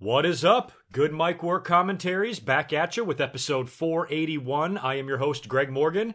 What is up? Good mic work commentaries back at you with episode 481. I am your host, Greg Morgan.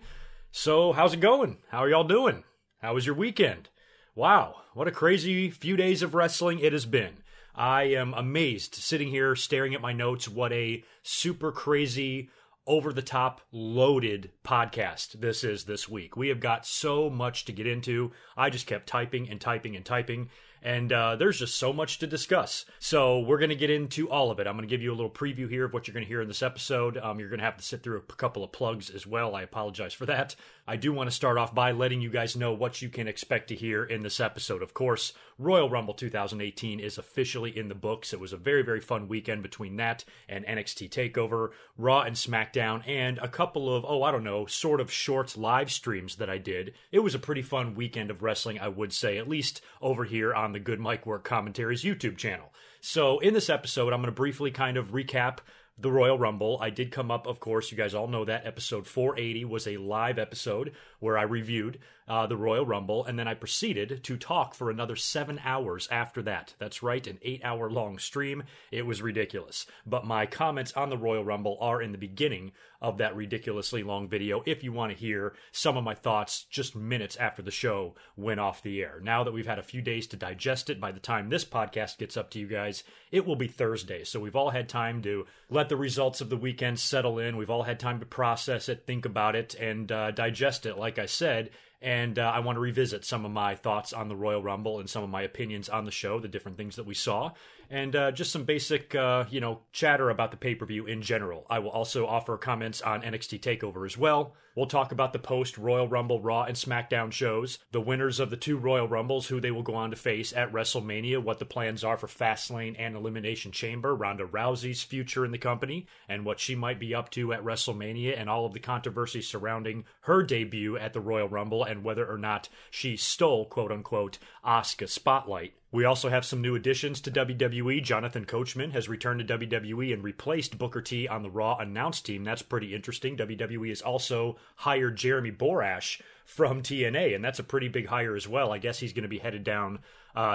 So, how's it going? How are y'all doing? How was your weekend? Wow, what a crazy few days of wrestling it has been. I am amazed sitting here staring at my notes what a super crazy, over-the-top, loaded podcast this is this week. We have got so much to get into. I just kept typing and typing and typing. And there's just so much to discuss. So we're going to get into all of it. I'm going to give you a little preview here of what you're going to hear in this episode. You're going to have to sit through a couple of plugs as well. I apologize for that. I do want to start off by letting you guys know what you can expect to hear in this episode. Of course, Royal Rumble 2018 is officially in the books. It was a very, very fun weekend between that and NXT TakeOver, Raw and SmackDown, and a couple of, sort of short live streams that I did. It was a pretty fun weekend of wrestling, I would say, at least over here on the Good Mic Work Commentaries YouTube channel. So in this episode, I'm going to briefly kind of recap the Royal Rumble. I did come up, of course, you guys all know that episode 480 was a live episode where I reviewed the Royal Rumble, and then I proceeded to talk for another 7 hours after that. That's right, an 8-hour-long stream. It was ridiculous. But my comments on the Royal Rumble are in the beginning of that ridiculously long video if you want to hear some of my thoughts just minutes after the show went off the air. Now that we've had a few days to digest it, by the time this podcast gets up to you guys, it will be Thursday. So we've all had time to let the results of the weekend settle in. We've all had time to process it, think about it, and digest it, like I said. And I want to revisit some of my thoughts on the Royal Rumble and some of my opinions on the show, the different things that we saw, and just some basic, chatter about the pay-per-view in general. I will also offer comments on NXT TakeOver as well. We'll talk about the post-Royal Rumble Raw and SmackDown shows, the winners of the two Royal Rumbles, who they will go on to face at WrestleMania, what the plans are for Fastlane and Elimination Chamber, Ronda Rousey's future in the company, and what she might be up to at WrestleMania, and all of the controversy surrounding her debut at the Royal Rumble, and whether or not she stole, quote-unquote, Asuka's spotlight. We also have some new additions to WWE. Jonathan Coachman has returned to WWE and replaced Booker T on the Raw announce team. That's pretty interesting. WWE has also hired Jeremy Borash from TNA, and that's a pretty big hire as well. I guess he's going to be headed down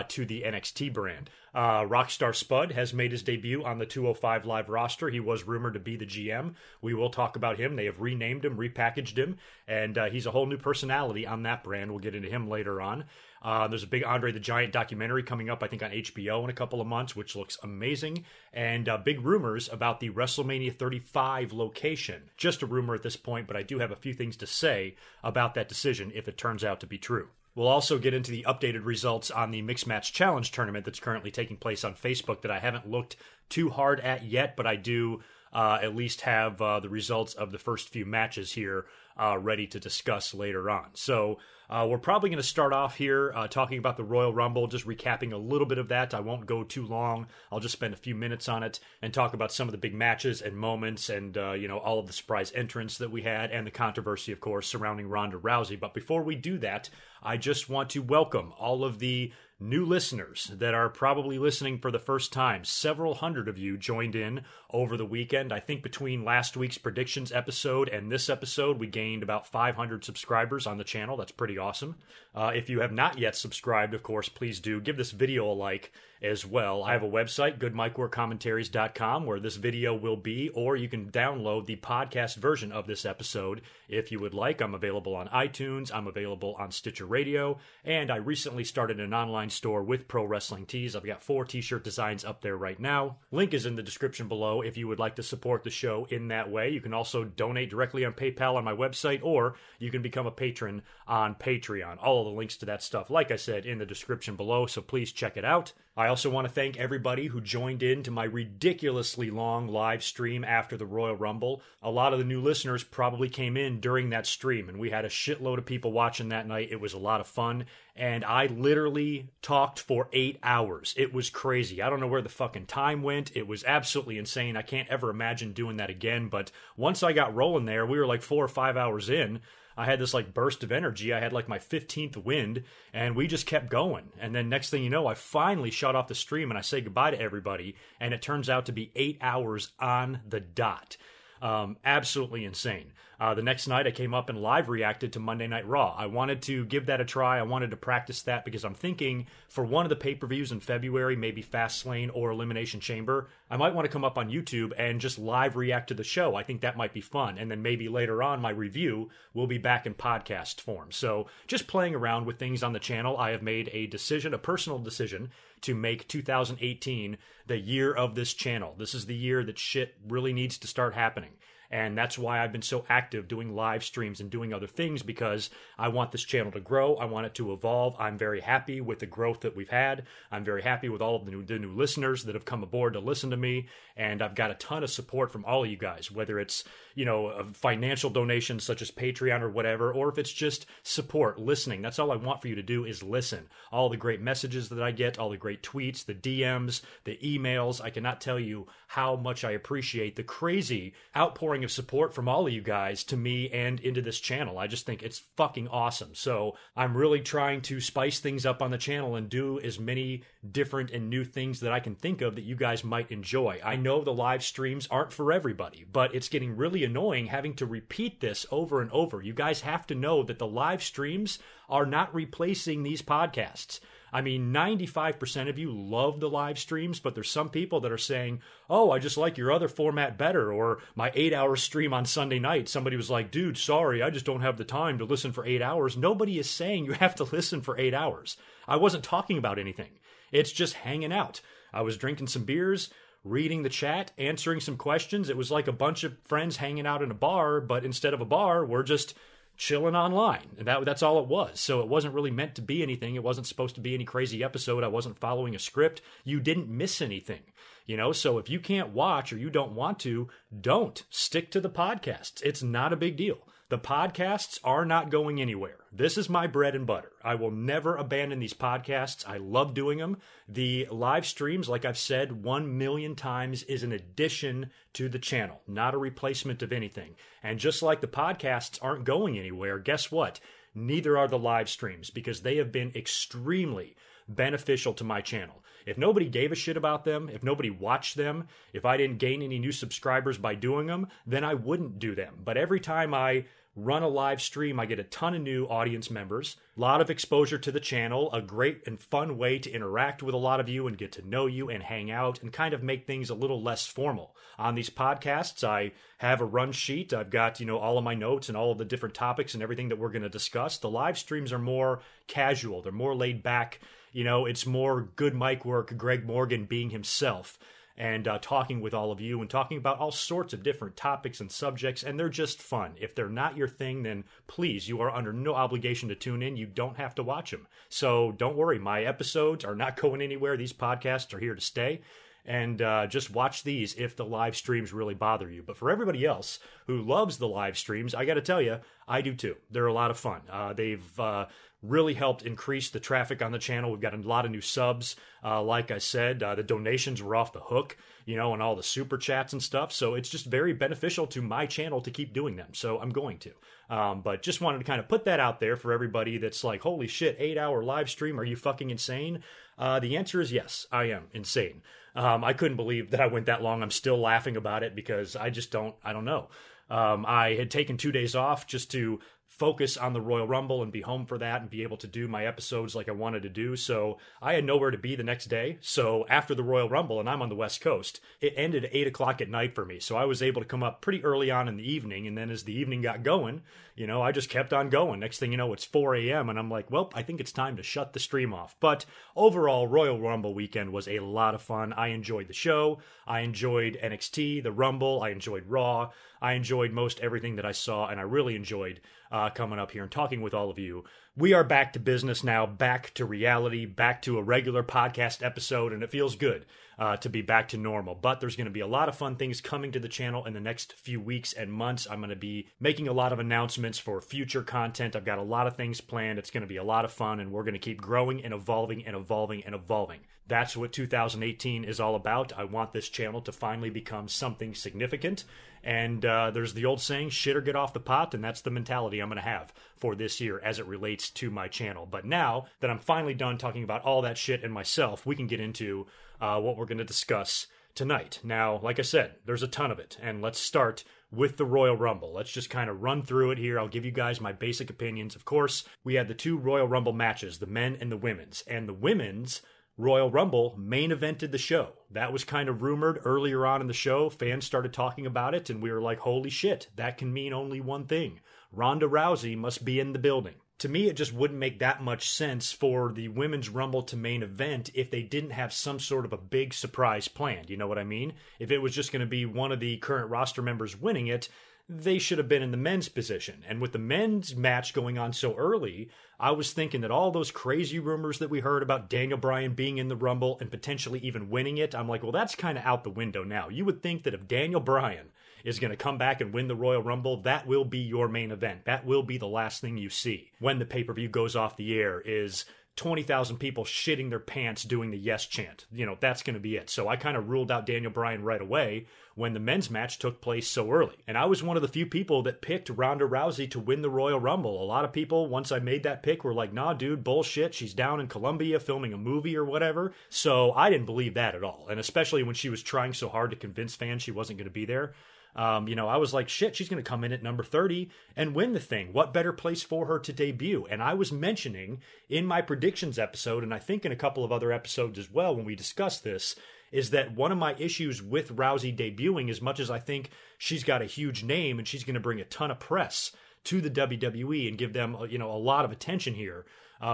to the NXT brand. Rockstar Spud has made his debut on the 205 Live roster. He was rumored to be the GM. We will talk about him. They have renamed him, repackaged him, and he's a whole new personality on that brand. We'll get into him later on. There's a big Andre the Giant documentary coming up, I think, on HBO in a couple of months, which looks amazing. And big rumors about the WrestleMania 35 location. Just a rumor at this point, but I do have a few things to say about that decision if it turns out to be true. We'll also get into the updated results on the Mixed Match Challenge tournament that's currently taking place on Facebook that I haven't looked too hard at yet, but I do at least have the results of the first few matches here ready to discuss later on. So we're probably going to start off here talking about the Royal Rumble, just recapping a little bit of that. I won't go too long. I'll just spend a few minutes on it and talk about some of the big matches and moments and, all of the surprise entrants that we had and the controversy, of course, surrounding Ronda Rousey. But before we do that, I just want to welcome all of the new listeners that are probably listening for the first time. Several hundred of you joined in over the weekend. I think between last week's predictions episode and this episode, we gained about 500 subscribers on the channel. That's pretty awesome. If you have not yet subscribed, of course, please do. Give this video a like as well. I have a website, goodmicworkcommentaries.com, where this video will be, or you can download the podcast version of this episode if you would like. I'm available on iTunes, I'm available on Stitcher Radio, and I recently started an online store with Pro Wrestling Tees. I've got 4 t-shirt designs up there right now. Link is in the description below if you would like to support the show in that way. You can also donate directly on PayPal on my website, or you can become a patron on Patreon. All of the links to that stuff, like I said, in the description below, so please check it out. I also want to thank everybody who joined in to my ridiculously long live stream after the Royal Rumble. A lot of the new listeners probably came in during that stream, and we had a shitload of people watching that night. It was a lot of fun, and I literally talked for 8 hours. It was crazy. I don't know where the fucking time went. It was absolutely insane. I can't ever imagine doing that again, but once I got rolling there, we were like 4 or 5 hours in. I had this like burst of energy. I had like my 15th wind, and we just kept going. And then next thing you know, I finally shut off the stream and I say goodbye to everybody. And it turns out to be 8 hours on the dot. Absolutely insane. The next night, I came up and live reacted to Monday Night Raw. I wanted to give that a try. I wanted to practice that because I'm thinking for one of the pay-per-views in February, maybe Fastlane or Elimination Chamber, I might want to come up on YouTube and just live react to the show. I think that might be fun. And then maybe later on, my review will be back in podcast form. So just playing around with things on the channel, I have made a decision, a personal decision, to make 2018 the year of this channel. This is the year that shit really needs to start happening. And that's why I've been so active doing live streams and doing other things, because I want this channel to grow. I want it to evolve. I'm very happy with the growth that we've had. I'm very happy with all of the new listeners that have come aboard to listen to me. And I've got a ton of support from all of you guys, whether it's, financial donations such as Patreon or whatever, or if it's just support, listening. That's all I want for you to do is listen. All the great messages that I get, all the great tweets, the DMs, the emails. I cannot tell you how much I appreciate the crazy outpouring of support from all of you guys to me and into this channel. I just think it's fucking awesome. So I'm really trying to spice things up on the channel and do as many different and new things that I can think of that you guys might enjoy. I know the live streams aren't for everybody, but it's getting really annoying having to repeat this over and over. You guys have to know that the live streams are not replacing these podcasts. I mean, 95% of you love the live streams, but there's some people that are saying, oh, I just like your other format better, or my 8-hour stream on Sunday night. Somebody was like, dude, sorry, I just don't have the time to listen for 8 hours. Nobody is saying you have to listen for 8 hours. I wasn't talking about anything. It's just hanging out. I was drinking some beers, reading the chat, answering some questions. It was like a bunch of friends hanging out in a bar, but instead of a bar, we're just chilling online. And that's all it was. So it wasn't really meant to be anything. It wasn't supposed to be any crazy episode. I wasn't following a script. You didn't miss anything. So if you can't watch or you don't want to, don't. Stick to the podcasts. It's not a big deal. The podcasts are not going anywhere. This is my bread and butter. I will never abandon these podcasts. I love doing them. The live streams, like I've said 1 million times, is an addition to the channel, not a replacement of anything. And just like the podcasts aren't going anywhere, guess what? Neither are the live streams, because they have been extremely beneficial to my channel. If nobody gave a shit about them, if nobody watched them, if I didn't gain any new subscribers by doing them, then I wouldn't do them. But every time I run a live stream, I get a ton of new audience members, a lot of exposure to the channel, a great and fun way to interact with a lot of you and get to know you and hang out and kind of make things a little less formal. On these podcasts, I have a run sheet. I've got, all of my notes and all of the different topics and everything that we're going to discuss. The live streams are more casual. They're more laid back. It's more good mic work, Greg Morgan being himself, and talking with all of you and talking about all sorts of different topics and subjects, and they're just fun. If they're not your thing, then please, you are under no obligation to tune in. You don't have to watch them. So don't worry, my episodes are not going anywhere. These podcasts are here to stay. And just watch these if the live streams really bother you. But for everybody else who loves the live streams, I got to tell you, I do too. They're a lot of fun. They've really helped increase the traffic on the channel. We've got a lot of new subs. Like I said, the donations were off the hook, and all the super chats and stuff. So it's just very beneficial to my channel to keep doing them. So I'm going to. But just wanted to kind of put that out there for everybody that's like, holy shit, 8-hour live stream. Are you fucking insane? The answer is yes, I am insane. I couldn't believe that I went that long. I'm still laughing about it because I don't know. I had taken 2 days off just to focus on the Royal Rumble and be home for that and be able to do my episodes like I wanted to do. So I had nowhere to be the next day. So after the Royal Rumble, and I'm on the West Coast, it ended at 8 o'clock at night for me. So I was able to come up pretty early on in the evening. And then as the evening got going, I just kept on going. Next thing you know, it's 4 a.m. and I'm like, well, I think it's time to shut the stream off. But overall, Royal Rumble weekend was a lot of fun. I enjoyed the show. I enjoyed NXT, the Rumble. I enjoyed Raw. I enjoyed most everything that I saw, and I really enjoyed coming up here and talking with all of you. We are back to business now, back to reality, back to a regular podcast episode, and it feels good to be back to normal. But there's going to be a lot of fun things coming to the channel in the next few weeks and months. I'm going to be making a lot of announcements for future content. I've got a lot of things planned. It's going to be a lot of fun, and we're going to keep growing and evolving and evolving and evolving. That's what 2018 is all about. I want this channel to finally become something significant. And there's the old saying, shit or get off the pot, and that's the mentality I'm going to have for this year as it relates to my channel. But now that I'm finally done talking about all that shit and myself, we can get into what we're going to discuss tonight. Now, like I said, there's a ton of it, and let's start with the Royal Rumble. Let's just kind of run through it here. I'll give you guys my basic opinions. Of course, we had the two Royal Rumble matches, the men and the women's. And the women's Royal Rumble main evented the show. That was kind of rumored earlier on in the show. Fans started talking about it, and we were like, holy shit, that can mean only one thing. Ronda Rousey must be in the building. To me, it just wouldn't make that much sense for the Women's Rumble to main event if they didn't have some sort of a big surprise planned. You know what I mean? If it was just going to be one of the current roster members winning it, they should have been in the men's position. And with the men's match going on so early, I was thinking that all those crazy rumors that we heard about Daniel Bryan being in the Rumble and potentially even winning it, I'm like, well, that's kind of out the window now. You would think that if Daniel Bryan is going to come back and win the Royal Rumble, that will be your main event. That will be the last thing you see when the pay-per-view goes off the air, is 20,000 people shitting their pants doing the yes chant. You know, that's going to be it. So I kind of ruled out Daniel Bryan right away when the men's match took place so early. And I was one of the few people that picked Ronda Rousey to win the Royal Rumble. A lot of people, once I made that pick, were like, nah, dude, bullshit. She's down in Colombia filming a movie or whatever. So I didn't believe that at all. And especially when she was trying so hard to convince fans she wasn't going to be there. I was like, shit, she's going to come in at number 30 and win the thing. What better place for her to debut? And I was mentioning in my predictions episode, and I think in a couple of other episodes as well when we discussed this, is that one of my issues with Rousey debuting, as much as I think she's got a huge name and she's going to bring a ton of press to the WWE and give them, a lot of attention here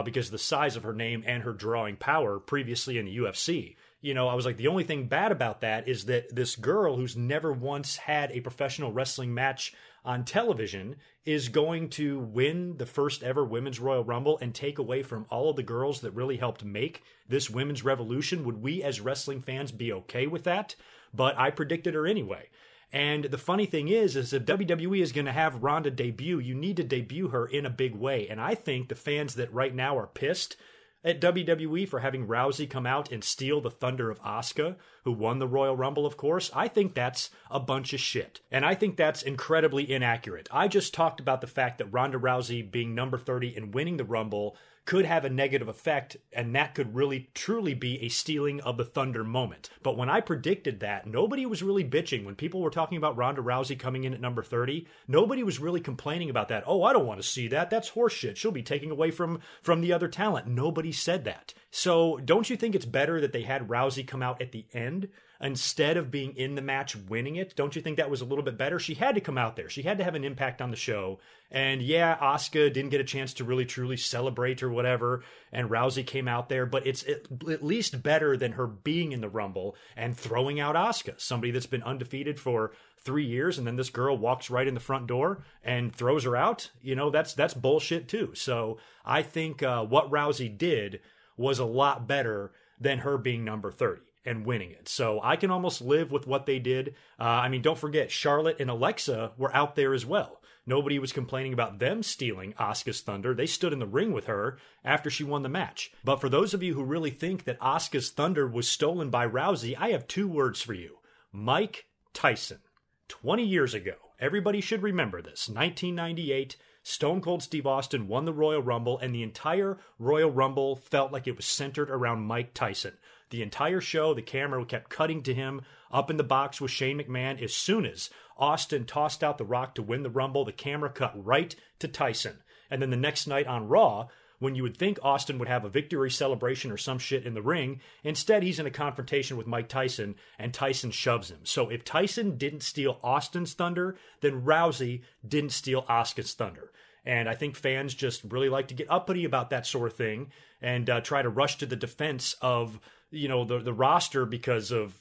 because of the size of her name and her drawing power previously in the UFC. I was like, the only thing bad about that is that this girl who's never once had a professional wrestling match on television is going to win the first ever Women's Royal Rumble and take away from all of the girls that really helped make this women's revolution. Would we as wrestling fans be okay with that? But I predicted her anyway. And the funny thing is if WWE is going to have Ronda debut, you need to debut her in a big way. And I think the fans that right now are pissed at WWE for having Rousey come out and steal the thunder of Asuka, who won the Royal Rumble, of course, I think that's a bunch of shit. And I think that's incredibly inaccurate. I just talked about the fact that Ronda Rousey being number 30 and winning the Rumble could have a negative effect, and that could really truly be a stealing of the thunder moment. But when I predicted that, nobody was really bitching. When people were talking about Ronda Rousey coming in at number 30, nobody was really complaining about that. Oh, I don't want to see that. That's horseshit. She'll be taking away from the other talent. Nobody said that. So don't you think it's better that they had Rousey come out at the end instead of being in the match winning it? Don't you think that was a little bit better? She had to come out there. She had to have an impact on the show. And yeah, Asuka didn't get a chance to really truly celebrate or whatever, and Rousey came out there, but it's at least better than her being in the Rumble and throwing out Asuka, somebody that's been undefeated for 3 years, and then this girl walks right in the front door and throws her out. That's bullshit too. So I think what Rousey did was a lot better than her being number 30 and winning it. So I can almost live with what they did. Don't forget, Charlotte and Alexa were out there as well. Nobody was complaining about them stealing Asuka's thunder. They stood in the ring with her after she won the match. But for those of you who really think that Asuka's thunder was stolen by Rousey, I have 2 words for you. Mike Tyson. 20 years ago. Everybody should remember this. 1998, Stone Cold Steve Austin won the Royal Rumble, and the entire Royal Rumble felt like it was centered around Mike Tyson. The entire show, the camera kept cutting to him up in the box with Shane McMahon. As soon as Austin tossed out The Rock to win the Rumble, the camera cut right to Tyson. And then the next night on Raw, when you would think Austin would have a victory celebration or some shit in the ring, instead he's in a confrontation with Mike Tyson, and Tyson shoves him. So if Tyson didn't steal Austin's thunder, then Rousey didn't steal Asuka's thunder. And I think fans just really like to get uppity about that sort of thing and try to rush to the defense of the roster because of,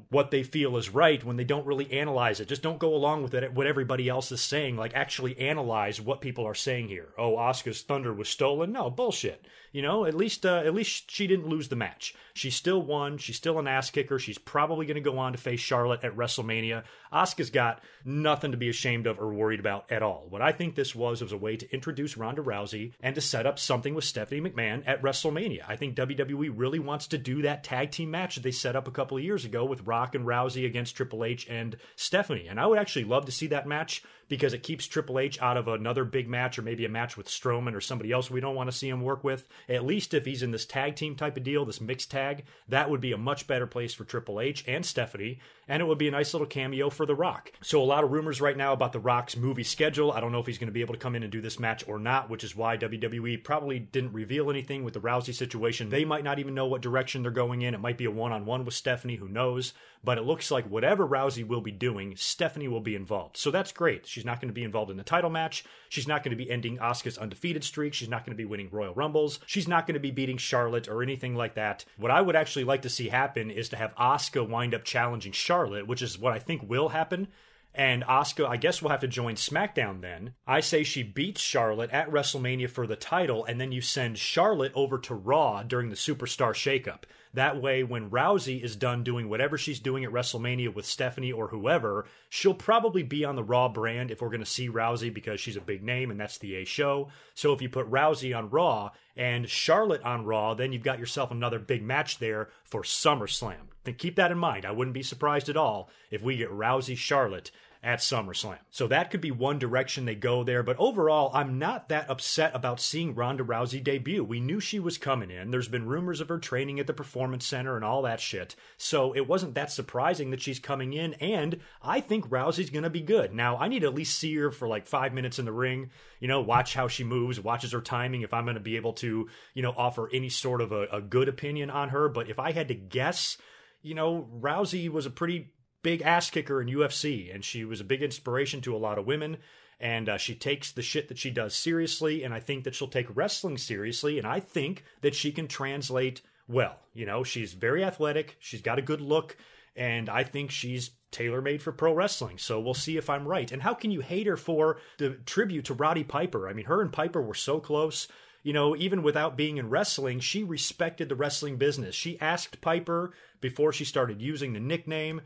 what they feel is right when they don't really analyze it. Just don't go along with it, what everybody else is saying. Like, actually analyze what people are saying here. Oh, Asuka's thunder was stolen? No, bullshit. At least she didn't lose the match. She still won. She's still an ass kicker. She's probably going to go on to face Charlotte at WrestleMania. Asuka's got nothing to be ashamed of or worried about at all. What I think this was a way to introduce Ronda Rousey and to set up something with Stephanie McMahon at WrestleMania. I think WWE really wants to do that tag team match that they set up a couple of years ago with Rock and Rousey against Triple H and Stephanie. And I would actually love to see that match because it keeps Triple H out of another big match or maybe a match with Strowman or somebody else we don't want to see him work with. At least if he's in this tag team type of deal, this mixed tag, that would be a much better place for Triple H and Stephanie, and it would be a nice little cameo for The Rock. So a lot of rumors right now about The Rock's movie schedule. I don't know if he's going to be able to come in and do this match or not, which is why WWE probably didn't reveal anything with the Rousey situation. They might not even know what direction they're going in. It might be a one-on-one with Stephanie, who knows? But it looks like whatever Rousey will be doing, Stephanie will be involved. So that's great. She's not going to be involved in the title match. She's not going to be ending Asuka's undefeated streak. She's not going to be winning Royal Rumbles. She's not going to be beating Charlotte or anything like that. What I would actually like to see happen is to have Asuka wind up challenging Charlotte, which is what I think will happen. And Asuka, I guess, will have to join SmackDown then. I say she beats Charlotte at WrestleMania for the title, and then you send Charlotte over to Raw during the Superstar Shakeup. That way, when Rousey is done doing whatever she's doing at WrestleMania with Stephanie or whoever, she'll probably be on the Raw brand if we're going to see Rousey because she's a big name and that's the A show. So if you put Rousey on Raw and Charlotte on Raw, then you've got yourself another big match there for SummerSlam. Then keep that in mind. I wouldn't be surprised at all if we get Rousey-Charlotte at SummerSlam. So that could be one direction they go there, but overall, I'm not that upset about seeing Ronda Rousey debut. We knew she was coming in. There's been rumors of her training at the Performance Center and all that shit, so it wasn't that surprising that she's coming in, and I think Rousey's gonna be good. Now, I need to at least see her for like 5 minutes in the ring, watch how she moves, watches her timing, if I'm gonna be able to, offer any sort of a good opinion on her, but if I had to guess, Rousey was a pretty big ass kicker in UFC, and she was a big inspiration to a lot of women, and she takes the shit that she does seriously, and I think that she'll take wrestling seriously, and I think that she can translate well. She's very athletic, she's got a good look, and I think she's tailor-made for pro wrestling, so we'll see if I'm right. And how can you hate her for the tribute to Roddy Piper? I mean, her and Piper were so close. Even without being in wrestling, she respected the wrestling business. She asked Piper before she started using the nickname.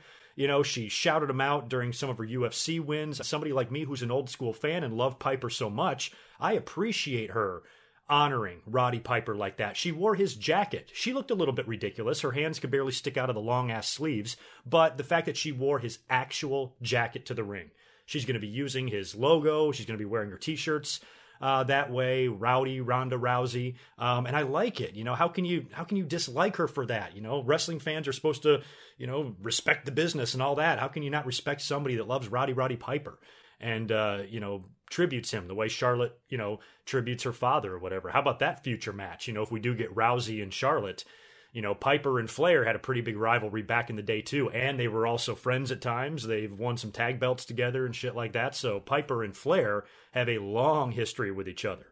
She shouted him out during some of her UFC wins. Somebody like me who's an old school fan and loved Piper so much, I appreciate her honoring Roddy Piper like that. She wore his jacket. She looked a little bit ridiculous. Her hands could barely stick out of the long-ass sleeves, but the fact that she wore his actual jacket to the ring. She's going to be using his logo. She's going to be wearing her t-shirts. That way, Ronda Rousey, and I like it. How can you dislike her for that? Wrestling fans are supposed to, respect the business and all that. How can you not respect somebody that loves Roddy Piper and tributes him the way Charlotte, tributes her father or whatever? How about that future match? If we do get Rousey and Charlotte. Piper and Flair had a pretty big rivalry back in the day too, and they were also friends at times. They've won some tag belts together and shit like that, so Piper and Flair have a long history with each other.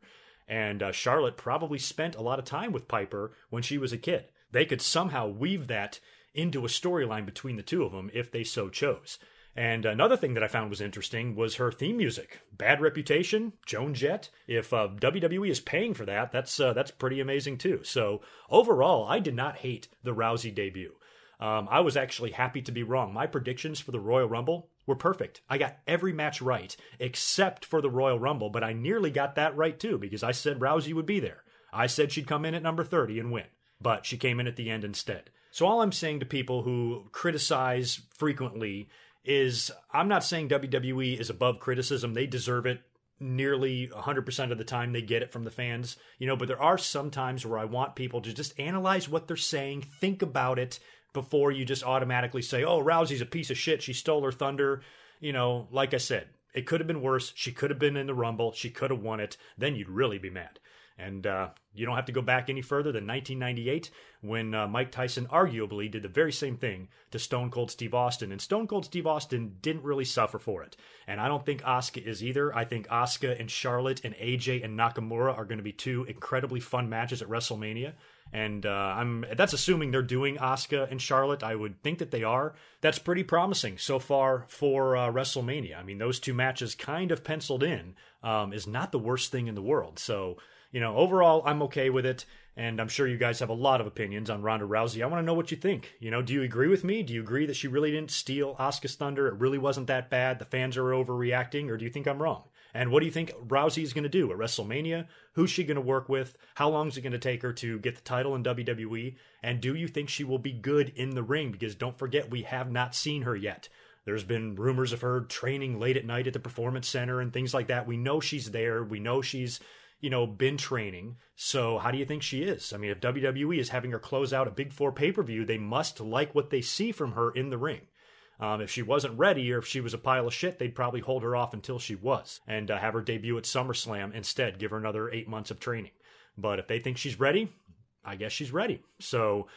And Charlotte probably spent a lot of time with Piper when she was a kid. They could somehow weave that into a storyline between the two of them if they so chose. And another thing that I found was interesting was her theme music. Bad Reputation, Joan Jett. If WWE is paying for that, that's pretty amazing too. So overall, I did not hate the Rousey debut. I was actually happy to be wrong. My predictions for the Royal Rumble were perfect. I got every match right, except for the Royal Rumble, but I nearly got that right too, because I said Rousey would be there. I said she'd come in at number 30 and win, but she came in at the end instead. So all I'm saying to people who criticize frequently is I'm not saying WWE is above criticism. They deserve it nearly 100% of the time. They get it from the fans, but there are some times where I want people to just analyze what they're saying, think about it before you just automatically say, oh, Rousey's a piece of shit. She stole her thunder. Like I said, it could have been worse. She could have been in the Rumble. She could have won it. Then you'd really be mad. And you don't have to go back any further than 1998 when Mike Tyson arguably did the very same thing to Stone Cold Steve Austin. And Stone Cold Steve Austin didn't really suffer for it. And I don't think Asuka is either. I think Asuka and Charlotte and AJ and Nakamura are going to be two incredibly fun matches at WrestleMania. And that's assuming they're doing Asuka and Charlotte. I would think that they are. That's pretty promising so far for WrestleMania. I mean, those two matches kind of penciled in is not the worst thing in the world. So, overall, I'm okay with it, and I'm sure you guys have a lot of opinions on Ronda Rousey. I want to know what you think. Do you agree with me? Do you agree that she really didn't steal Asuka's thunder? It really wasn't that bad? The fans are overreacting, or do you think I'm wrong? And what do you think Rousey is going to do at WrestleMania? Who's she going to work with? How long is it going to take her to get the title in WWE? And do you think she will be good in the ring? Because don't forget, we have not seen her yet. There's been rumors of her training late at night at the Performance Center and things like that. We know she's there. We know she's, been training. So how do you think she is? I mean, if WWE is having her close out a Big Four pay-per-view, they must like what they see from her in the ring. If she wasn't ready or if she was a pile of shit, they'd probably hold her off until she was and have her debut at SummerSlam instead, give her another 8 months of training. But if they think she's ready, I guess she's ready. So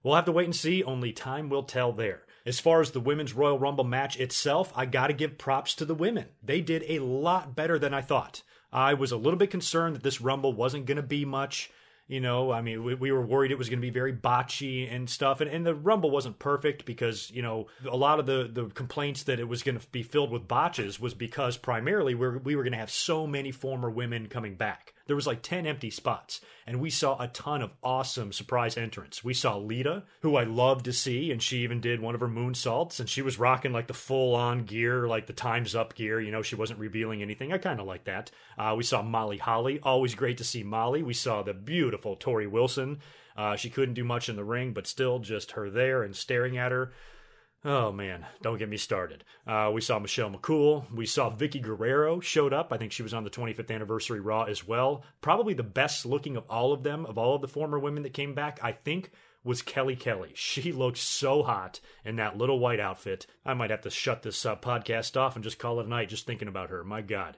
we'll have to wait and see. Only time will tell there. As far as the Women's Royal Rumble match itself, I got to give props to the women. They did a lot better than I thought. I was a little bit concerned that this Rumble wasn't going to be much. We were worried it was going to be very botchy and stuff. And the Rumble wasn't perfect because, a lot of the complaints that it was going to be filled with botches was because primarily we were going to have so many former women coming back. There was like 10 empty spots, and we saw a ton of awesome surprise entrants. We saw Lita, who I love to see, and she even did one of her moonsaults, and she was rocking like the full-on gear, like the Time's Up gear. She wasn't revealing anything. I kind of like that. We saw Molly Holly. Always great to see Molly. We saw the beautiful Tori Wilson. She couldn't do much in the ring, but still just her there and staring at her. Oh, man, don't get me started. We saw Michelle McCool. We saw Vicky Guerrero showed up. I think she was on the 25th anniversary Raw as well. Probably the best looking of all of them, of all of the former women that came back, I think, was Kelly Kelly. She looked so hot in that little white outfit. I might have to shut this podcast off and just call it a night just thinking about her. My God.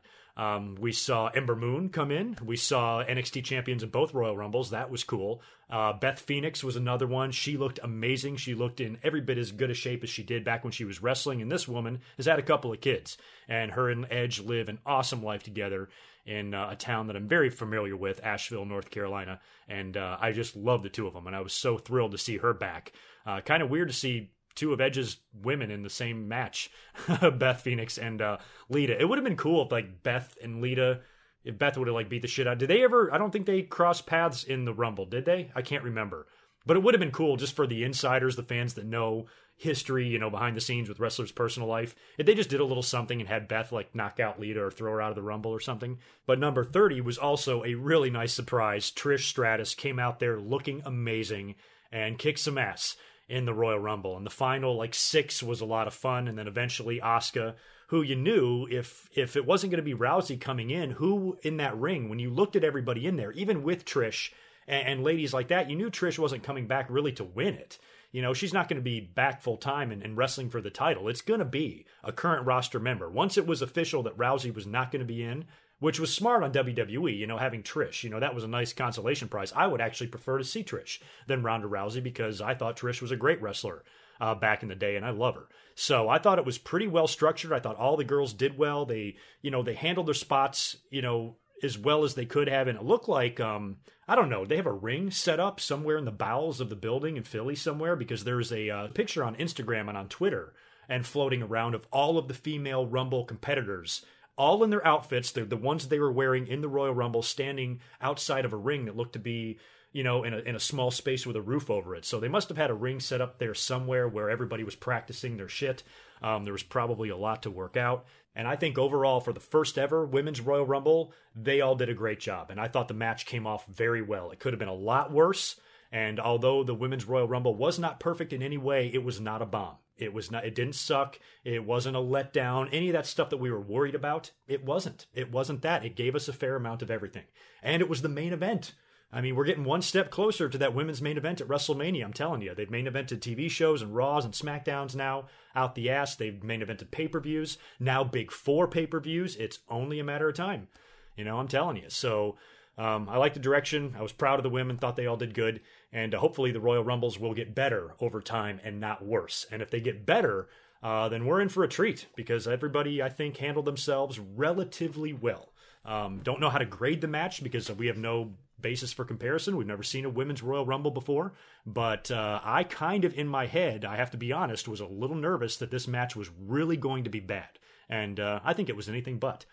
We saw Ember Moon come in. We saw NXT champions in both Royal Rumbles. That was cool. Beth Phoenix was another one. She looked amazing. She looked in every bit as good a shape as she did back when she was wrestling. And this woman has had a couple of kids. And her and Edge live an awesome life together in a town that I'm very familiar with, Asheville, North Carolina. And I just love the two of them. And I was so thrilled to see her back. Kind of weird to see two of Edge's women in the same match, Beth Phoenix and Lita. It would have been cool if Beth and Lita, if Beth would have beat the shit out. Did they ever? I don't think they crossed paths in the Rumble, did they? I can't remember. But it would have been cool just for the insiders, the fans that know history, behind the scenes with wrestlers' personal life. If they just did a little something and had Beth knock out Lita or throw her out of the Rumble or something. But number 30 was also a really nice surprise. Trish Stratus came out there looking amazing and kicked some ass in the Royal Rumble. And the final 6 was a lot of fun. And then eventually Asuka, who you knew if it wasn't going to be Rousey coming in, who in that ring, when you looked at everybody in there, even with Trish and ladies like that, you knew Trish wasn't coming back really to win it. She's not going to be back full time and wrestling for the title. It's going to be a current roster member. Once it was official that Rousey was not going to be in, which was smart on WWE, having Trish. That was a nice consolation prize. I would actually prefer to see Trish than Ronda Rousey because I thought Trish was a great wrestler back in the day, and I love her. So I thought it was pretty well structured. I thought all the girls did well. They handled their spots, as well as they could have. And it looked like, I don't know, they have a ring set up somewhere in the bowels of the building in Philly somewhere because there's a picture on Instagram and on Twitter and floating around of all of the female Rumble competitors all in their outfits, the ones they were wearing in the Royal Rumble, standing outside of a ring that looked to be, in a small space with a roof over it. So they must have had a ring set up there somewhere where everybody was practicing their shit. There was probably a lot to work out. And I think overall, for the first ever Women's Royal Rumble, they all did a great job. And I thought the match came off very well. It could have been a lot worse. And although the Women's Royal Rumble was not perfect in any way, it was not a bomb. It didn't suck. It wasn't a letdown. Any of that stuff that we were worried about, it wasn't. It wasn't that. It gave us a fair amount of everything. And it was the main event. I mean, we're getting one step closer to that women's main event at WrestleMania, I'm telling you. They've main evented TV shows and Raws and Smackdowns now out the ass. They've main evented pay-per-views. Now Big Four pay-per-views. It's only a matter of time. I'm telling you. So I like the direction. I was proud of the women, thought they all did good. And hopefully the Royal Rumbles will get better over time and not worse. And if they get better, then we're in for a treat because everybody, I think, handled themselves relatively well. Don't know how to grade the match because we have no basis for comparison. We've never seen a Women's Royal Rumble before. But I kind of, in my head, I have to be honest, was a little nervous that this match was really going to be bad. And I think it was anything but.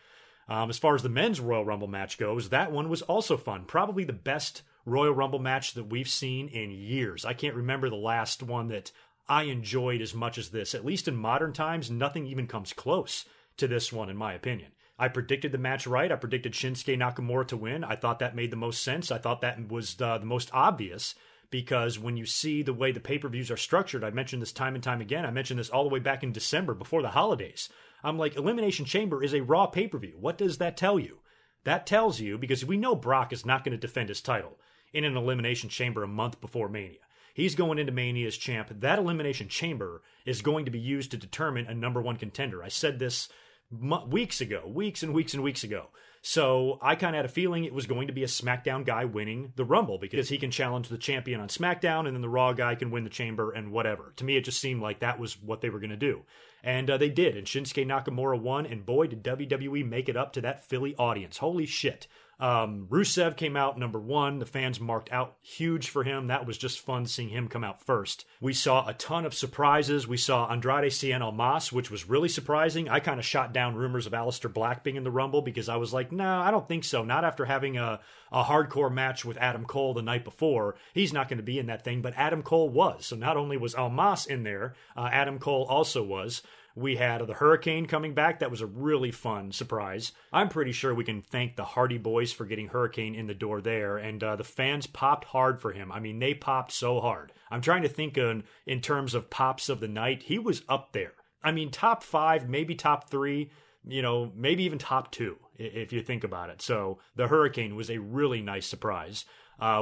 As far as the men's Royal Rumble match goes, that one was also fun. Probably the best Royal Rumble match that we've seen in years. I can't remember the last one that I enjoyed as much as this. At least in modern times, nothing even comes close to this one, in my opinion. I predicted the match right. I predicted Shinsuke Nakamura to win. I thought that made the most sense. I thought that was the most obvious, because when you see the way the pay-per-views are structured, I mentioned this time and time again. I mentioned this all the way back in December before the holidays. I'm like, Elimination Chamber is a Raw pay-per-view. What does that tell you? That tells you, because we know Brock is not going to defend his title in an Elimination Chamber a month before Mania. He's going into Mania as champ. That Elimination Chamber is going to be used to determine a number one contender. I said this weeks and weeks ago. So I kind of had a feeling it was going to be a SmackDown guy winning the Rumble, because he can challenge the champion on SmackDown, and then the Raw guy can win the Chamber and whatever. To me, it just seemed like that was what they were going to do. And they did. And Shinsuke Nakamura won, and boy, did WWE make it up to that Philly audience. Holy shit. Rusev came out number one. The fans marked out huge for him. That was just fun seeing him come out first. We saw a ton of surprises. We saw Andrade Cien Almas, which was really surprising. I kind of shot down rumors of Aleister Black being in the Rumble, because I was like, no, I don't think so. Not after having a hardcore match with Adam Cole the night before. He's not going to be in that thing, but Adam Cole was. So not only was Almas in there, Adam Cole also was. We had the Hurricane coming back. That was a really fun surprise. I'm pretty sure we can thank the Hardy Boys for getting Hurricane in the door there. And the fans popped hard for him. I mean, they popped so hard. I'm trying to think in terms of pops of the night. He was up there. I mean, top 5, maybe top 3, maybe even top 2, if you think about it. So the Hurricane was a really nice surprise.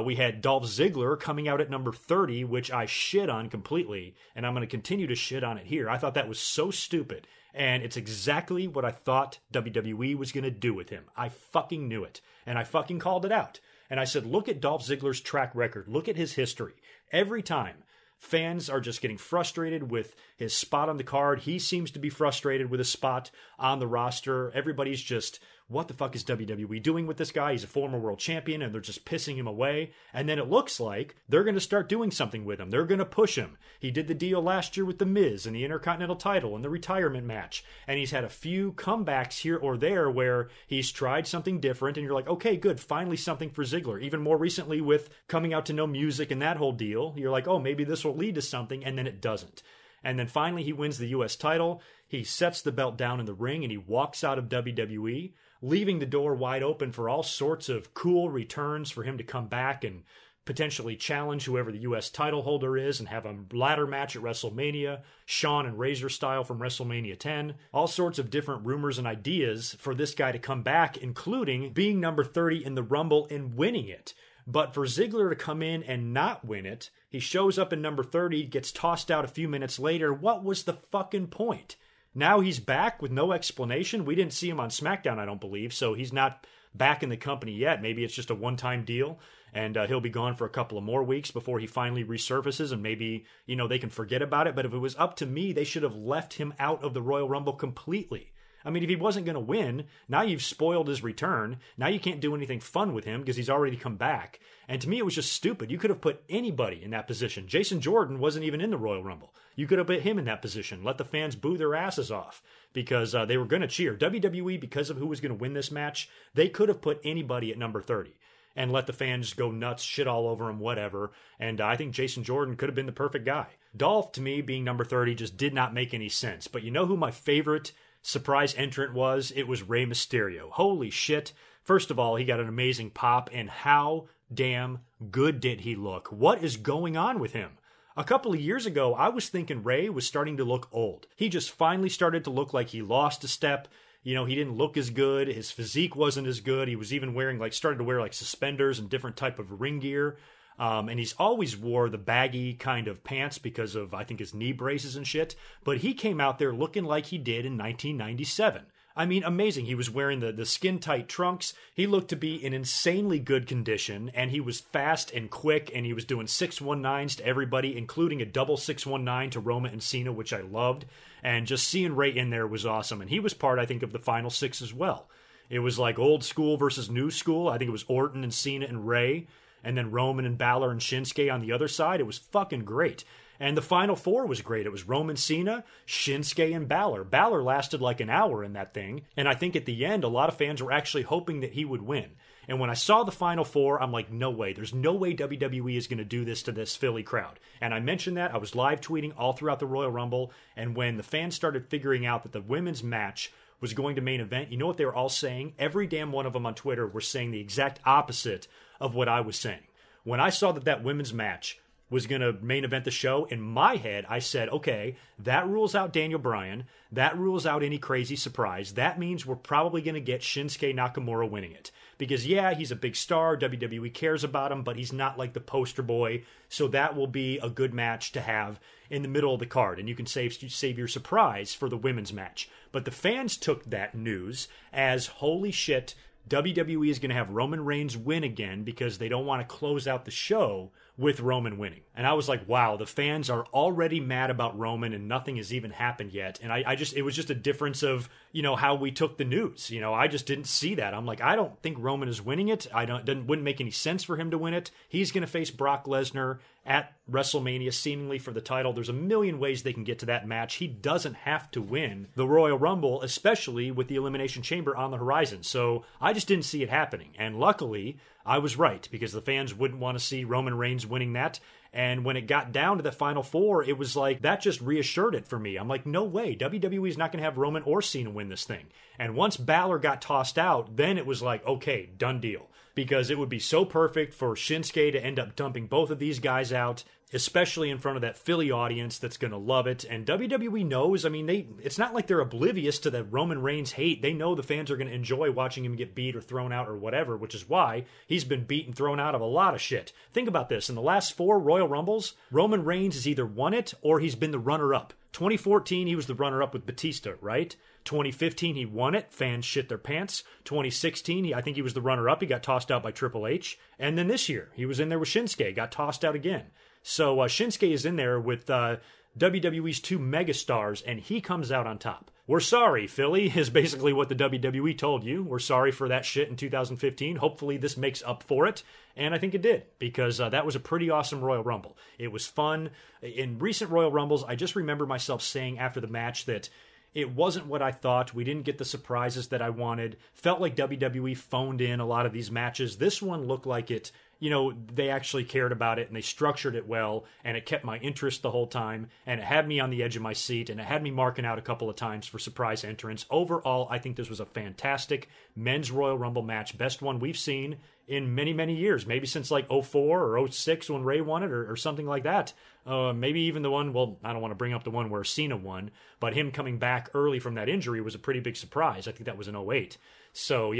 We had Dolph Ziggler coming out at number 30, which I shit on completely, and I'm going to continue to shit on it here. I thought that was so stupid, and it's exactly what I thought WWE was going to do with him. I fucking knew it, and I fucking called it out. And I said, look at Dolph Ziggler's track record. Look at his history. Every time, fans are just getting frustrated with his spot on the card. He seems to be frustrated with his spot on the roster. Everybody's just, what the fuck is WWE doing with this guy? He's a former world champion, and they're just pissing him away. And then it looks like they're going to start doing something with him. They're going to push him. He did the deal last year with The Miz and the Intercontinental title and the retirement match. And he's had a few comebacks here or there where he's tried something different, and you're like, okay, good, finally something for Ziggler. Even more recently with coming out to no music and that whole deal, you're like, oh, maybe this will lead to something, and then it doesn't. And then finally he wins the U.S. title. He sets the belt down in the ring, and he walks out of WWE, leaving the door wide open for all sorts of cool returns for him to come back and potentially challenge whoever the U.S. title holder is and have a ladder match at WrestleMania, Shawn and Razor style from WrestleMania 10. All sorts of different rumors and ideas for this guy to come back, including being number 30 in the Rumble and winning it. But for Ziggler to come in and not win it, he shows up in number 30, gets tossed out a few minutes later. What was the fucking point? Now he's back with no explanation. We didn't see him on SmackDown, I don't believe, so he's not back in the company yet. Maybe it's just a one-time deal, and he'll be gone for a couple of more weeks before he finally resurfaces, and maybe, they can forget about it. But if it was up to me, they should have left him out of the Royal Rumble completely. I mean, if he wasn't going to win, now you've spoiled his return. Now you can't do anything fun with him because he's already come back. And to me, it was just stupid. You could have put anybody in that position. Jason Jordan wasn't even in the Royal Rumble. You could have put him in that position. Let the fans boo their asses off because they were going to cheer. WWE, because of who was going to win this match, they could have put anybody at number 30 and let the fans go nuts, shit all over him, whatever. And I think Jason Jordan could have been the perfect guy. Dolph, to me, being number 30 just did not make any sense. But you know who my favorite surprise entrant was? It was Rey Mysterio. Holy shit. First of all, he got an amazing pop, and how damn good did he look? What is going on with him? A couple of years ago, I was thinking Rey was starting to look old. He just finally started to look like he lost a step. He didn't look as good. His physique wasn't as good. He was even started to wear suspenders and different type of ring gear. And he's always wore the baggy kind of pants because of, I think, his knee braces and shit. But he came out there looking like he did in 1997. I mean, amazing. He was wearing the skin-tight trunks. He looked to be in insanely good condition, and he was fast and quick, and he was doing 619s to everybody, including a double 619 to Roman and Cena, which I loved. And just seeing Rey in there was awesome. And he was part, I think, of the Final Six as well. It was like old school versus new school. I think it was Orton and Cena and Rey, and then Roman and Balor and Shinsuke on the other side. It was fucking great. And the Final Four was great. It was Roman, Cena, Shinsuke, and Balor. Balor lasted like an hour in that thing. And I think at the end, a lot of fans were actually hoping that he would win. And when I saw the Final Four, I'm like, no way. There's no way WWE is going to do this to this Philly crowd. And I mentioned that. I was live tweeting all throughout the Royal Rumble. And when the fans started figuring out that the women's match was going to main event, you know what they were all saying? Every damn one of them on Twitter were saying the exact opposite of what I was saying. When I saw that women's match was going to main event the show, in my head, I said, okay, that rules out Daniel Bryan. That rules out any crazy surprise. That means we're probably going to get Shinsuke Nakamura winning it. Because, yeah, he's a big star. WWE cares about him, but he's not like the poster boy. So that will be a good match to have in the middle of the card. And you can save your surprise for the women's match. But the fans took that news as, holy shit, WWE is going to have Roman Reigns win again because they don't want to close out the show with Roman winning. And I was like, wow, the fans are already mad about Roman and nothing has even happened yet. And it was just a difference of, how we took the news. I just didn't see that. I'm like, I don't think Roman is winning it. Wouldn't make any sense for him to win it. He's going to face Brock Lesnar at WrestleMania, seemingly for the title. There's a million ways they can get to that match. He doesn't have to win the Royal Rumble, especially with the Elimination Chamber on the horizon. So I just didn't see it happening. And luckily, I was right, because the fans wouldn't want to see Roman Reigns winning that. And when it got down to the Final Four, it was like, that just reassured it for me. I'm like, no way, WWE is not going to have Roman or Cena win this thing. And once Balor got tossed out, then it was like, okay, done deal. Because it would be so perfect for Shinsuke to end up dumping both of these guys out, especially in front of that Philly audience that's going to love it. And WWE knows, it's not like they're oblivious to the Roman Reigns hate. They know the fans are going to enjoy watching him get beat or thrown out or whatever, which is why he's been beat and thrown out of a lot of shit. Think about this. In the last 4 Royal Rumbles, Roman Reigns has either won it or he's been the runner-up. 2014, he was the runner-up with Batista, right? 2015, he won it. Fans shit their pants. 2016, I think he was the runner-up. He got tossed out by Triple H. And then this year, he was in there with Shinsuke, got tossed out again. So Shinsuke is in there with WWE's 2 megastars, and he comes out on top. We're sorry, Philly, is basically what the WWE told you. We're sorry for that shit in 2015. Hopefully this makes up for it. And I think it did, because that was a pretty awesome Royal Rumble. It was fun. In recent Royal Rumbles, I just remember myself saying after the match that it wasn't what I thought. We didn't get the surprises that I wanted. Felt like WWE phoned in a lot of these matches. This one looked like it, they actually cared about it and they structured it well, and it kept my interest the whole time, and it had me on the edge of my seat, and it had me marking out a couple of times for surprise entrants. Overall, I think this was a fantastic men's Royal Rumble match. Best one we've seen in many, many years. Maybe since like 04 or 06 when Ray won it or something like that. Maybe even the one, well, I don't want to bring up the one where Cena won, but him coming back early from that injury was a pretty big surprise. I think that was in 08. So,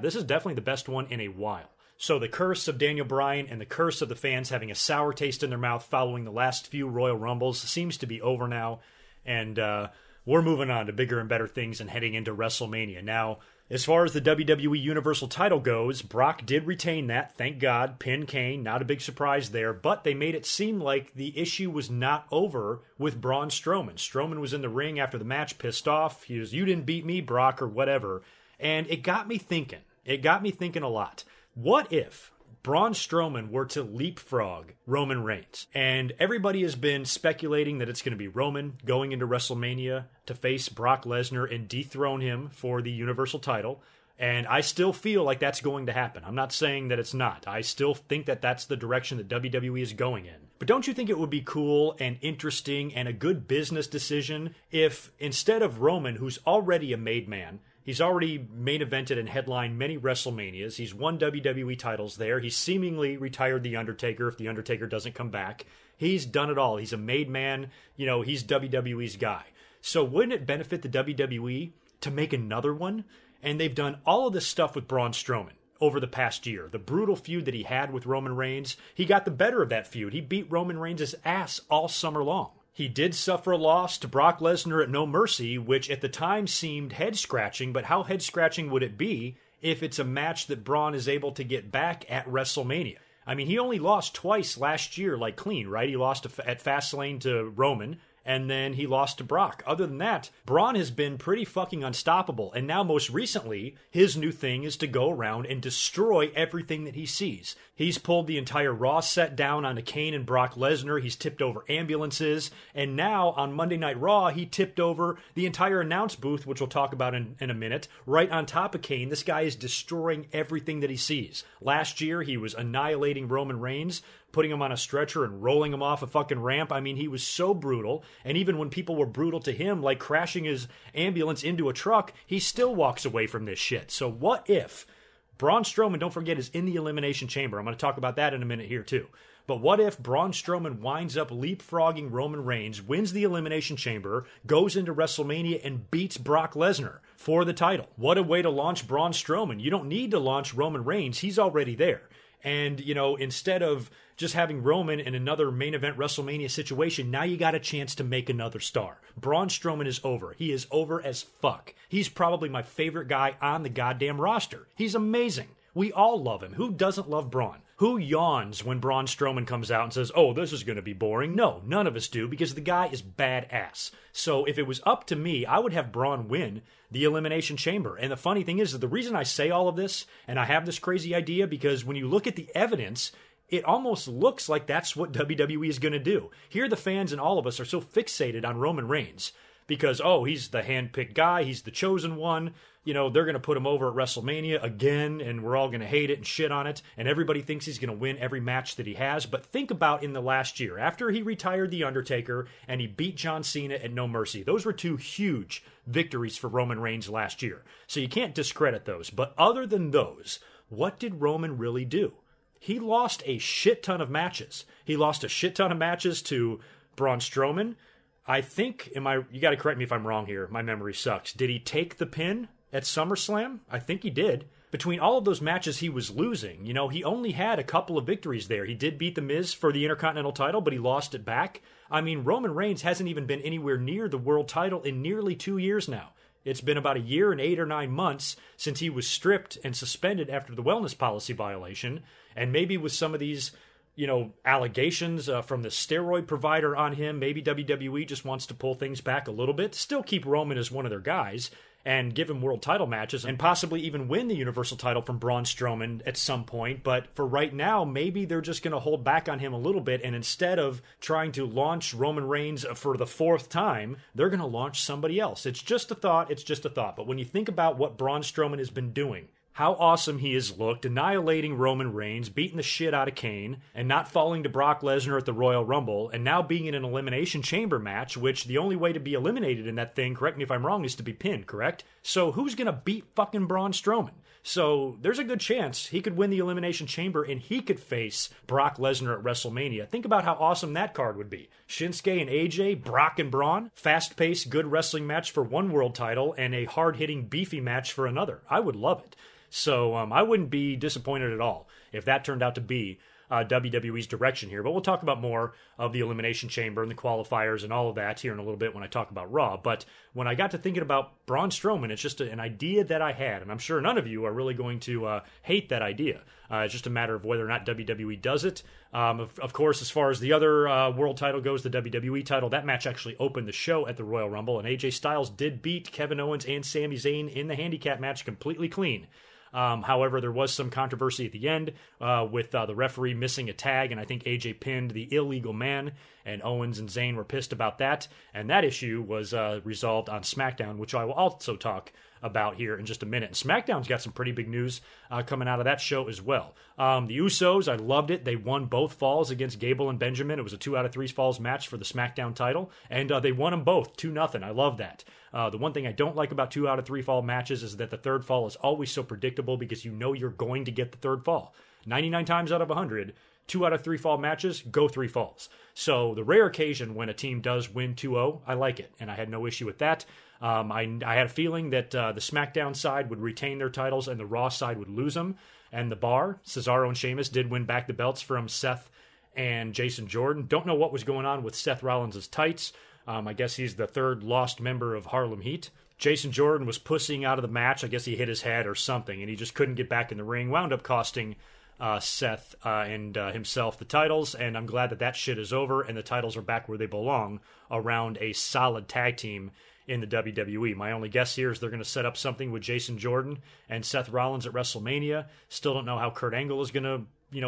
this is definitely the best one in a while. So the curse of Daniel Bryan and the curse of the fans having a sour taste in their mouth following the last few Royal Rumbles seems to be over now. And we're moving on to bigger and better things and heading into WrestleMania. Now, as far as the WWE Universal title goes, Brock did retain that, thank God, pin Kane, not a big surprise there, but they made it seem like the issue was not over with Braun Strowman. Strowman was in the ring after the match, pissed off. He was, you didn't beat me, Brock, or whatever. And it got me thinking. It got me thinking a lot. What if Braun Strowman were to leapfrog Roman Reigns? And everybody has been speculating that it's going to be Roman going into WrestleMania to face Brock Lesnar and dethrone him for the Universal title. And I still feel like that's going to happen. I'm not saying that it's not. I still think that that's the direction that WWE is going in. But don't you think it would be cool and interesting and a good business decision if instead of Roman, who's already a made man, he's already main evented and headlined many WrestleManias. He's won WWE titles there. He's seemingly retired The Undertaker if The Undertaker doesn't come back. He's done it all. He's a made man. He's WWE's guy. So wouldn't it benefit the WWE to make another one? And they've done all of this stuff with Braun Strowman over the past year. The brutal feud that he had with Roman Reigns, he got the better of that feud. He beat Roman Reigns' ass all summer long. He did suffer a loss to Brock Lesnar at No Mercy, which at the time seemed head-scratching, but how head-scratching would it be if it's a match that Braun is able to get back at WrestleMania? I mean, he only lost twice last year, like clean, right? He lost at Fastlane to Roman, and then he lost to Brock. Other than that, Braun has been pretty fucking unstoppable, and now most recently, his new thing is to go around and destroy everything that he sees. He's pulled the entire Raw set down onto Kane and Brock Lesnar. He's tipped over ambulances. And now on Monday Night Raw, he tipped over the entire announce booth, which we'll talk about in a minute, right on top of Kane. This guy is destroying everything that he sees. Last year, he was annihilating Roman Reigns. putting him on a stretcher and rolling him off a fucking ramp. I mean, he was so brutal. And even when people were brutal to him, like crashing his ambulance into a truck, he still walks away from this shit. So what if Braun Strowman, don't forget, is in the Elimination Chamber. I'm going to talk about that in a minute here too. But what if Braun Strowman winds up leapfrogging Roman Reigns, wins the Elimination Chamber, goes into WrestleMania, and beats Brock Lesnar for the title? What a way to launch Braun Strowman. You don't need to launch Roman Reigns. He's already there. And, you know, instead of just having Roman in another main event WrestleMania situation, now you got a chance to make another star. Braun Strowman is over. He is over as fuck. He's probably my favorite guy on the goddamn roster. He's amazing. We all love him. Who doesn't love Braun? Who yawns when Braun Strowman comes out and says, oh, this is going to be boring? No, none of us do, because the guy is badass. So if it was up to me, I would have Braun win the Elimination Chamber. And the funny thing is that the reason I say all of this, and I have this crazy idea, because when you look at the evidence, it almost looks like that's what WWE is going to do. Here the fans and all of us are so fixated on Roman Reigns because, oh, he's the hand-picked guy, he's the chosen one. You know, they're going to put him over at WrestleMania again, and we're all going to hate it and shit on it, and everybody thinks he's going to win every match that he has. But think about in the last year, after he retired The Undertaker and he beat John Cena at No Mercy. Those were two huge victories for Roman Reigns last year. So you can't discredit those. But other than those, what did Roman really do? He lost a shit ton of matches. He lost a shit ton of matches to Braun Strowman. I think, you got to correct me if I'm wrong here. My memory sucks. Did he take the pin at SummerSlam? I think he did. Between all of those matches he was losing, you know, he only had a couple of victories there. He did beat The Miz for the Intercontinental title, but he lost it back. I mean, Roman Reigns hasn't even been anywhere near the world title in nearly 2 years now. It's been about a year and 8 or 9 months since he was stripped and suspended after the wellness policy violation. And maybe with some of these, you know, allegations from the steroid provider on him, maybe WWE just wants to pull things back a little bit, still keep Roman as one of their guys, and give him world title matches and possibly even win the Universal title from Braun Strowman at some point. But for right now, maybe they're just going to hold back on him a little bit, and instead of trying to launch Roman Reigns for the 4th time, they're going to launch somebody else. It's just a thought. It's just a thought. But when you think about what Braun Strowman has been doing, how awesome he has looked, annihilating Roman Reigns, beating the shit out of Kane, and not falling to Brock Lesnar at the Royal Rumble, and now being in an Elimination Chamber match, which the only way to be eliminated in that thing, correct me if I'm wrong, is to be pinned, correct? So who's going to beat fucking Braun Strowman? So there's a good chance he could win the Elimination Chamber and he could face Brock Lesnar at WrestleMania. Think about how awesome that card would be. Shinske and AJ, Brock and Braun, fast-paced, good wrestling match for one world title, and a hard-hitting, beefy match for another. I would love it. So I wouldn't be disappointed at all if that turned out to be WWE's direction here. But we'll talk about more of the Elimination Chamber and the qualifiers and all of that here in a little bit when I talk about Raw. But when I got to thinking about Braun Strowman, it's just an idea that I had. And I'm sure none of you are really going to hate that idea. It's just a matter of whether or not WWE does it. Of course, as far as the other world title goes, the WWE title, that match actually opened the show at the Royal Rumble. And AJ Styles did beat Kevin Owens and Sami Zayn in the handicap match completely clean. However, there was some controversy at the end with the referee missing a tag, and I think AJ pinned the illegal man, and Owens and Zayn were pissed about that, and that issue was resolved on SmackDown, which I will also talk about here in just a minute. And SmackDown's got some pretty big news coming out of that show as well. The Usos, I loved it. They won both falls against Gable and Benjamin. It was a 2 out of 3 falls match for the SmackDown title, and they won them both 2-0. I love that. The one thing I don't like about 2 out of 3 fall matches is that the third fall is always so predictable because you know you're going to get the third fall. 99 times out of 100, 2 out of 3 fall matches, go 3 falls. So the rare occasion when a team does win 2-0, I like it, and I had no issue with that. I had a feeling that the SmackDown side would retain their titles and the Raw side would lose them. And the Bar, Cesaro and Sheamus, did win back the belts from Seth and Jason Jordan. Don't know what was going on with Seth Rollins' tights. I guess he's the third lost member of Harlem Heat. Jason Jordan was pussying out of the match. I guess he hit his head or something, and he just couldn't get back in the ring. Wound up costing Seth and himself the titles, and I'm glad that shit is over, and the titles are back where they belong, around a solid tag team in the WWE. My only guess here is they're going to set up something with Jason Jordan and Seth Rollins at WrestleMania. Still don't know how Kurt Angle is going to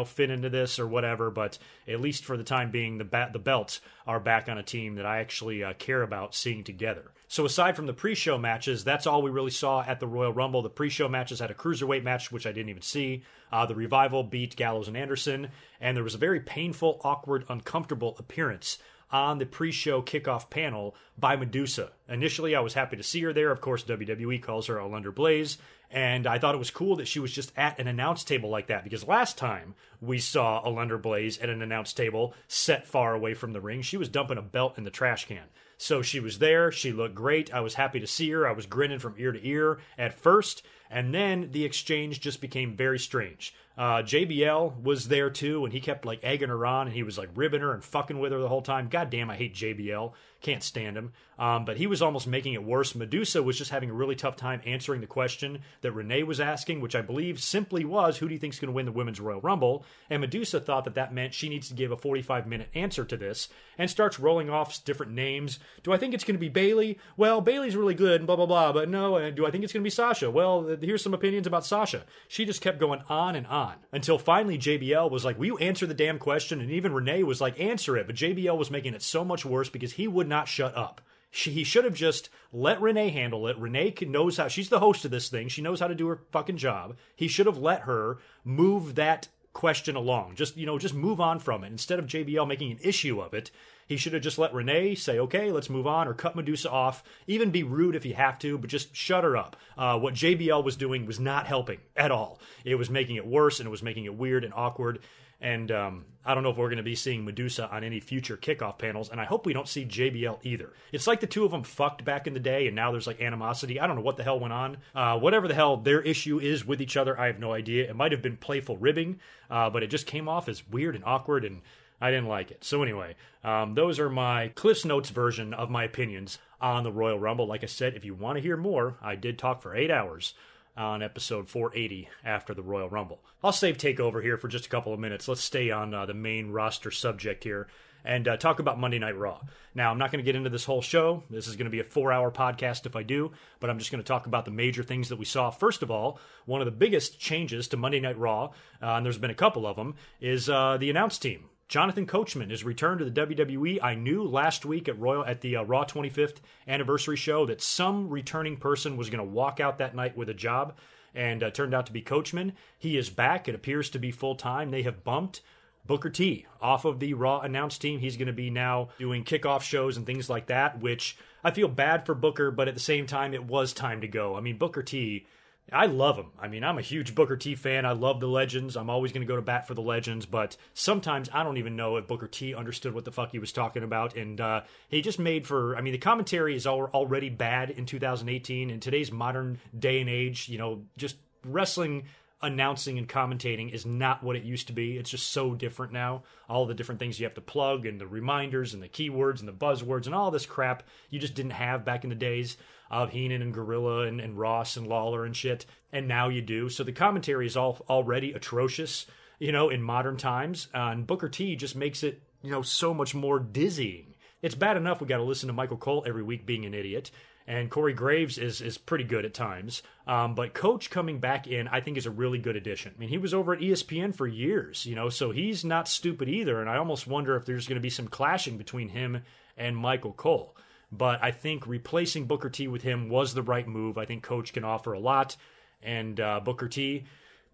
fit into this or whatever, but at least for the time being, the belts are back on a team that I actually care about seeing together. So aside from the pre-show matches, that's all we really saw at the Royal Rumble. The pre-show matches had a cruiserweight match, which I didn't even see. The Revival beat Gallows and Anderson, and there was a very painful, awkward, uncomfortable appearance on the pre-show kickoff panel by Madusa. Initially, I was happy to see her there. Of course, WWE calls her Alundra Blaze, and I thought it was cool that she was just at an announce table like that, because last time we saw Alundra Blaze at an announce table set far away from the ring, she was dumping a belt in the trash can. So she was there. She looked great. I was happy to see her. I was grinning from ear to ear at first, and then the exchange just became very strange. JBL was there too, and he kept like egging her on, and he was like ribbing her and fucking with her the whole time. God damn, I hate JBL. Can't stand him. But he was almost making it worse. Madusa was just having a really tough time answering the question that Renee was asking, which I believe simply was, who do you think is going to win the Women's Royal Rumble? And Madusa thought that meant she needs to give a 45-minute answer to this, and starts rolling off different names. Do I think it's going to be Bayley? Well, Bayley's really good, and blah, blah, blah. But no, do I think it's going to be Sasha? Well, here's some opinions about Sasha. She just kept going on and on, until finally JBL was like, will you answer the damn question? And even Renee was like, answer it. But JBL was making it so much worse because he would not shut up. He should have just let Renee handle it. Renee knows how, she's the host of this thing. She knows how to do her fucking job. He should have let her move that question along. Just move on from it. Instead of JBL making an issue of it, he should have just let Renee say, okay, let's move on, or cut Madusa off, even be rude if you have to, but just shut her up. What JBL was doing was not helping at all. It was making it worse, and it was making it weird and awkward. And I don't know if we're going to be seeing Madusa on any future kickoff panels, and I hope we don't see JBL either. It's like the two of them fucked back in the day, and now there's like animosity. I don't know what the hell went on. Whatever the hell their issue is with each other, I have no idea. It might have been playful ribbing, but it just came off as weird and awkward, and I didn't like it. So anyway, those are my Cliff's Notes version of my opinions on the Royal Rumble. Like I said, if you want to hear more, I did talk for 8 hours on episode 480 after the Royal Rumble. I'll save TakeOver here for just a couple of minutes. Let's stay on the main roster subject here and talk about Monday Night Raw. Now, I'm not going to get into this whole show. This is going to be a 4-hour podcast if I do, but I'm just going to talk about the major things that we saw. First of all, one of the biggest changes to Monday Night Raw, and there's been a couple of them, is the announce team. Jonathan Coachman is returned to the WWE. I knew last week at the Raw 25th anniversary show that some returning person was going to walk out that night with a job, and turned out to be Coachman. He is back. It appears to be full-time. They have bumped Booker T off of the Raw announce team. He's going to be now doing kickoff shows and things like that, which I feel bad for Booker, but at the same time, it was time to go. I mean, Booker T, I love him. I mean, I'm a huge Booker T fan. I love the legends. I'm always going to go to bat for the legends, but sometimes I don't even know if Booker T understood what the fuck he was talking about, and he just made for, I mean, the commentary is already bad in 2018. In today's modern day and age, just wrestling announcing and commentating is not what it used to be. It's just so different now. All the different things you have to plug, and the reminders and the keywords and the buzzwords and all this crap you just didn't have back in the days of Heenan and Gorilla and Ross and Lawler and shit, and now you do. So the commentary is already atrocious, in modern times, and Booker T just makes it, so much more dizzying. It's bad enough we got to listen to Michael Cole every week being an idiot, and Corey Graves is pretty good at times, but Coach coming back in, I think, is a really good addition. I mean, he was over at ESPN for years, so he's not stupid either, and I almost wonder if there's going to be some clashing between him and Michael Cole. But I think replacing Booker T with him was the right move. I think Coach can offer a lot. And Booker T,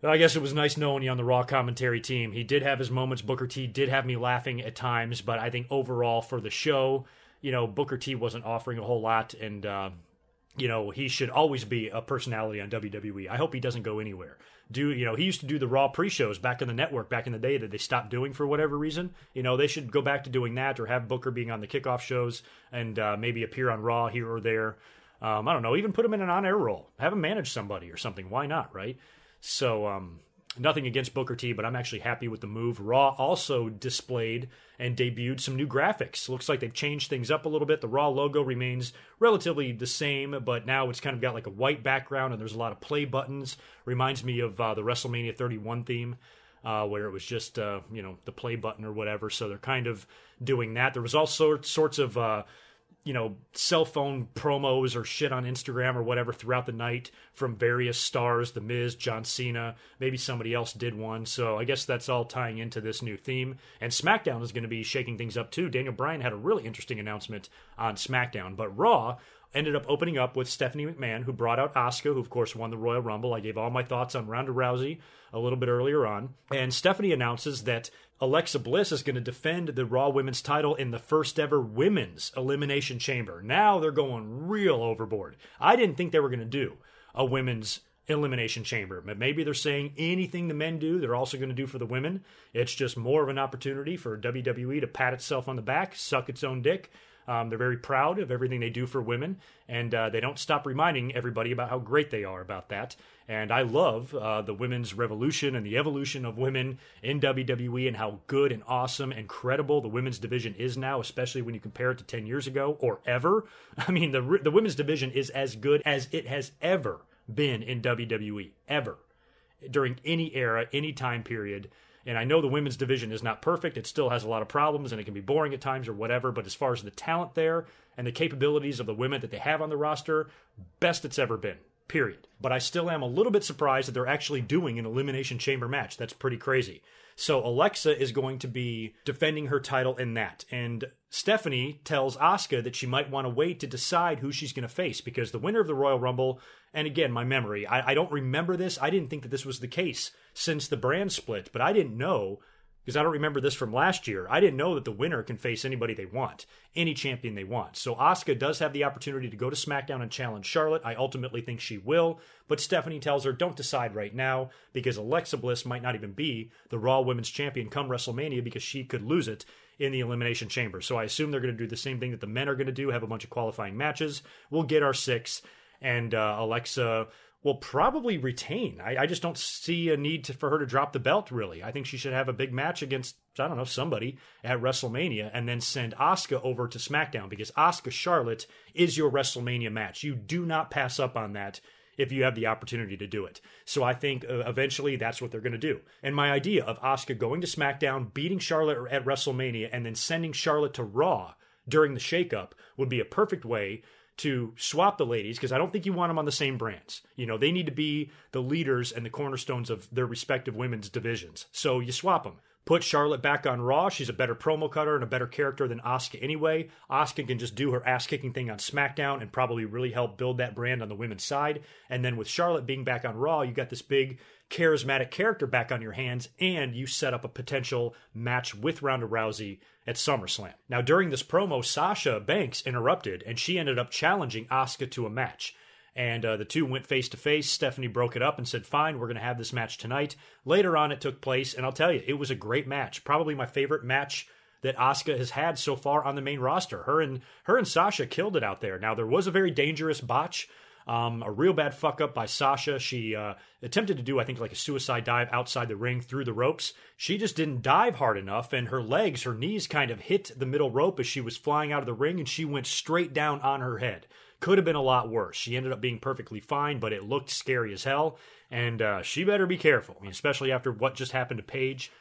I guess it was nice knowing you on the Raw commentary team. He did have his moments. Booker T did have me laughing at times. But I think overall for the show, Booker T wasn't offering a whole lot. And, he should always be a personality on WWE. I hope he doesn't go anywhere. He used to do the Raw pre-shows back on the network back in the day that they stopped doing for whatever reason. They should go back to doing that, or have Booker being on the kickoff shows and maybe appear on Raw here or there. I don't know, even put him in an on-air role. Have him manage somebody or something. Why not, right? So, nothing against Booker T, but I'm actually happy with the move. Raw also displayed and debuted some new graphics. Looks like they've changed things up a little bit. The Raw logo remains relatively the same, but now it's kind of got like a white background, and there's a lot of play buttons. Reminds me of the WrestleMania 31 theme, where it was just, the play button or whatever. So they're kind of doing that. There was all sorts of cell phone promos or shit on Instagram or whatever throughout the night from various stars, The Miz, John Cena, maybe somebody else did one. So I guess that's all tying into this new theme. And SmackDown is going to be shaking things up too. Daniel Bryan had a really interesting announcement on SmackDown, but Raw ended up opening up with Stephanie McMahon, who brought out Asuka, who of course won the Royal Rumble. I gave all my thoughts on Ronda Rousey a little bit earlier on. And Stephanie announces that Alexa Bliss is going to defend the Raw Women's title in the first ever Women's Elimination Chamber. Now they're going real overboard. I didn't think they were going to do a Women's Elimination Chamber, but maybe they're saying anything the men do, they're also going to do for the women. It's just more of an opportunity for WWE to pat itself on the back, suck its own dick. They're very proud of everything they do for women, and they don't stop reminding everybody about how great they are about that. And I love the women's revolution and the evolution of women in WWE and how good and awesome and credible the women's division is now, especially when you compare it to 10 years ago or ever. I mean, the women's division is as good as it has ever been in WWE, ever, during any era, any time period. And I know the women's division is not perfect. It still has a lot of problems, and it can be boring at times or whatever. But as far as the talent there and the capabilities of the women that they have on the roster, best it's ever been, period. But I still am a little bit surprised that they're actually doing an Elimination Chamber match. That's pretty crazy. So Alexa is going to be defending her title in that. And Stephanie tells Asuka that she might want to wait to decide who she's going to face, because the winner of the Royal Rumble, and again, my memory, I don't remember this. I didn't think that this was the case since the brand split, but I didn't know, because I don't remember this from last year. I didn't know that the winner can face anybody they want, any champion they want. So Asuka does have the opportunity to go to SmackDown and challenge Charlotte. I ultimately think she will, but Stephanie tells her, don't decide right now, because Alexa Bliss might not even be the Raw Women's Champion come WrestleMania, because she could lose it in the Elimination Chamber. So I assume they're going to do the same thing that the men are going to do, have a bunch of qualifying matches. We'll get our 6, and Alexa will probably retain. I just don't see a need for her to drop the belt, really. I think she should have a big match against, I don't know, somebody at WrestleMania, and then send Asuka over to SmackDown, because Asuka Charlotte is your WrestleMania match. You do not pass up on that if you have the opportunity to do it. So I think eventually that's what they're going to do. And my idea of Asuka going to SmackDown, beating Charlotte at WrestleMania, and then sending Charlotte to Raw during the shakeup would be a perfect way to swap the ladies, because I don't think you want them on the same brands. They need to be the leaders and the cornerstones of their respective women's divisions. So you swap them. Put Charlotte back on Raw. She's a better promo cutter and a better character than Asuka anyway. Asuka can just do her ass-kicking thing on SmackDown and probably really help build that brand on the women's side. And then with Charlotte being back on Raw, you got this big charismatic character back on your hands, and you set up a potential match with Ronda Rousey at SummerSlam. Now, during this promo, Sasha Banks interrupted, and she ended up challenging Asuka to a match. And the two went face-to-face. Stephanie broke it up and said, fine, we're going to have this match tonight. Later on, it took place, and I'll tell you, it was a great match. Probably my favorite match that Asuka has had so far on the main roster. Her and Sasha killed it out there. Now, there was a very dangerous botch. A real bad fuck up by Sasha. She attempted to do, I think, like a suicide dive outside the ring through the ropes. She just didn't dive hard enough, and her knees kind of hit the middle rope as she was flying out of the ring, and she went straight down on her head. Could have been a lot worse. She ended up being perfectly fine, but it looked scary as hell, and she better be careful. I mean, especially after what just happened to Paige.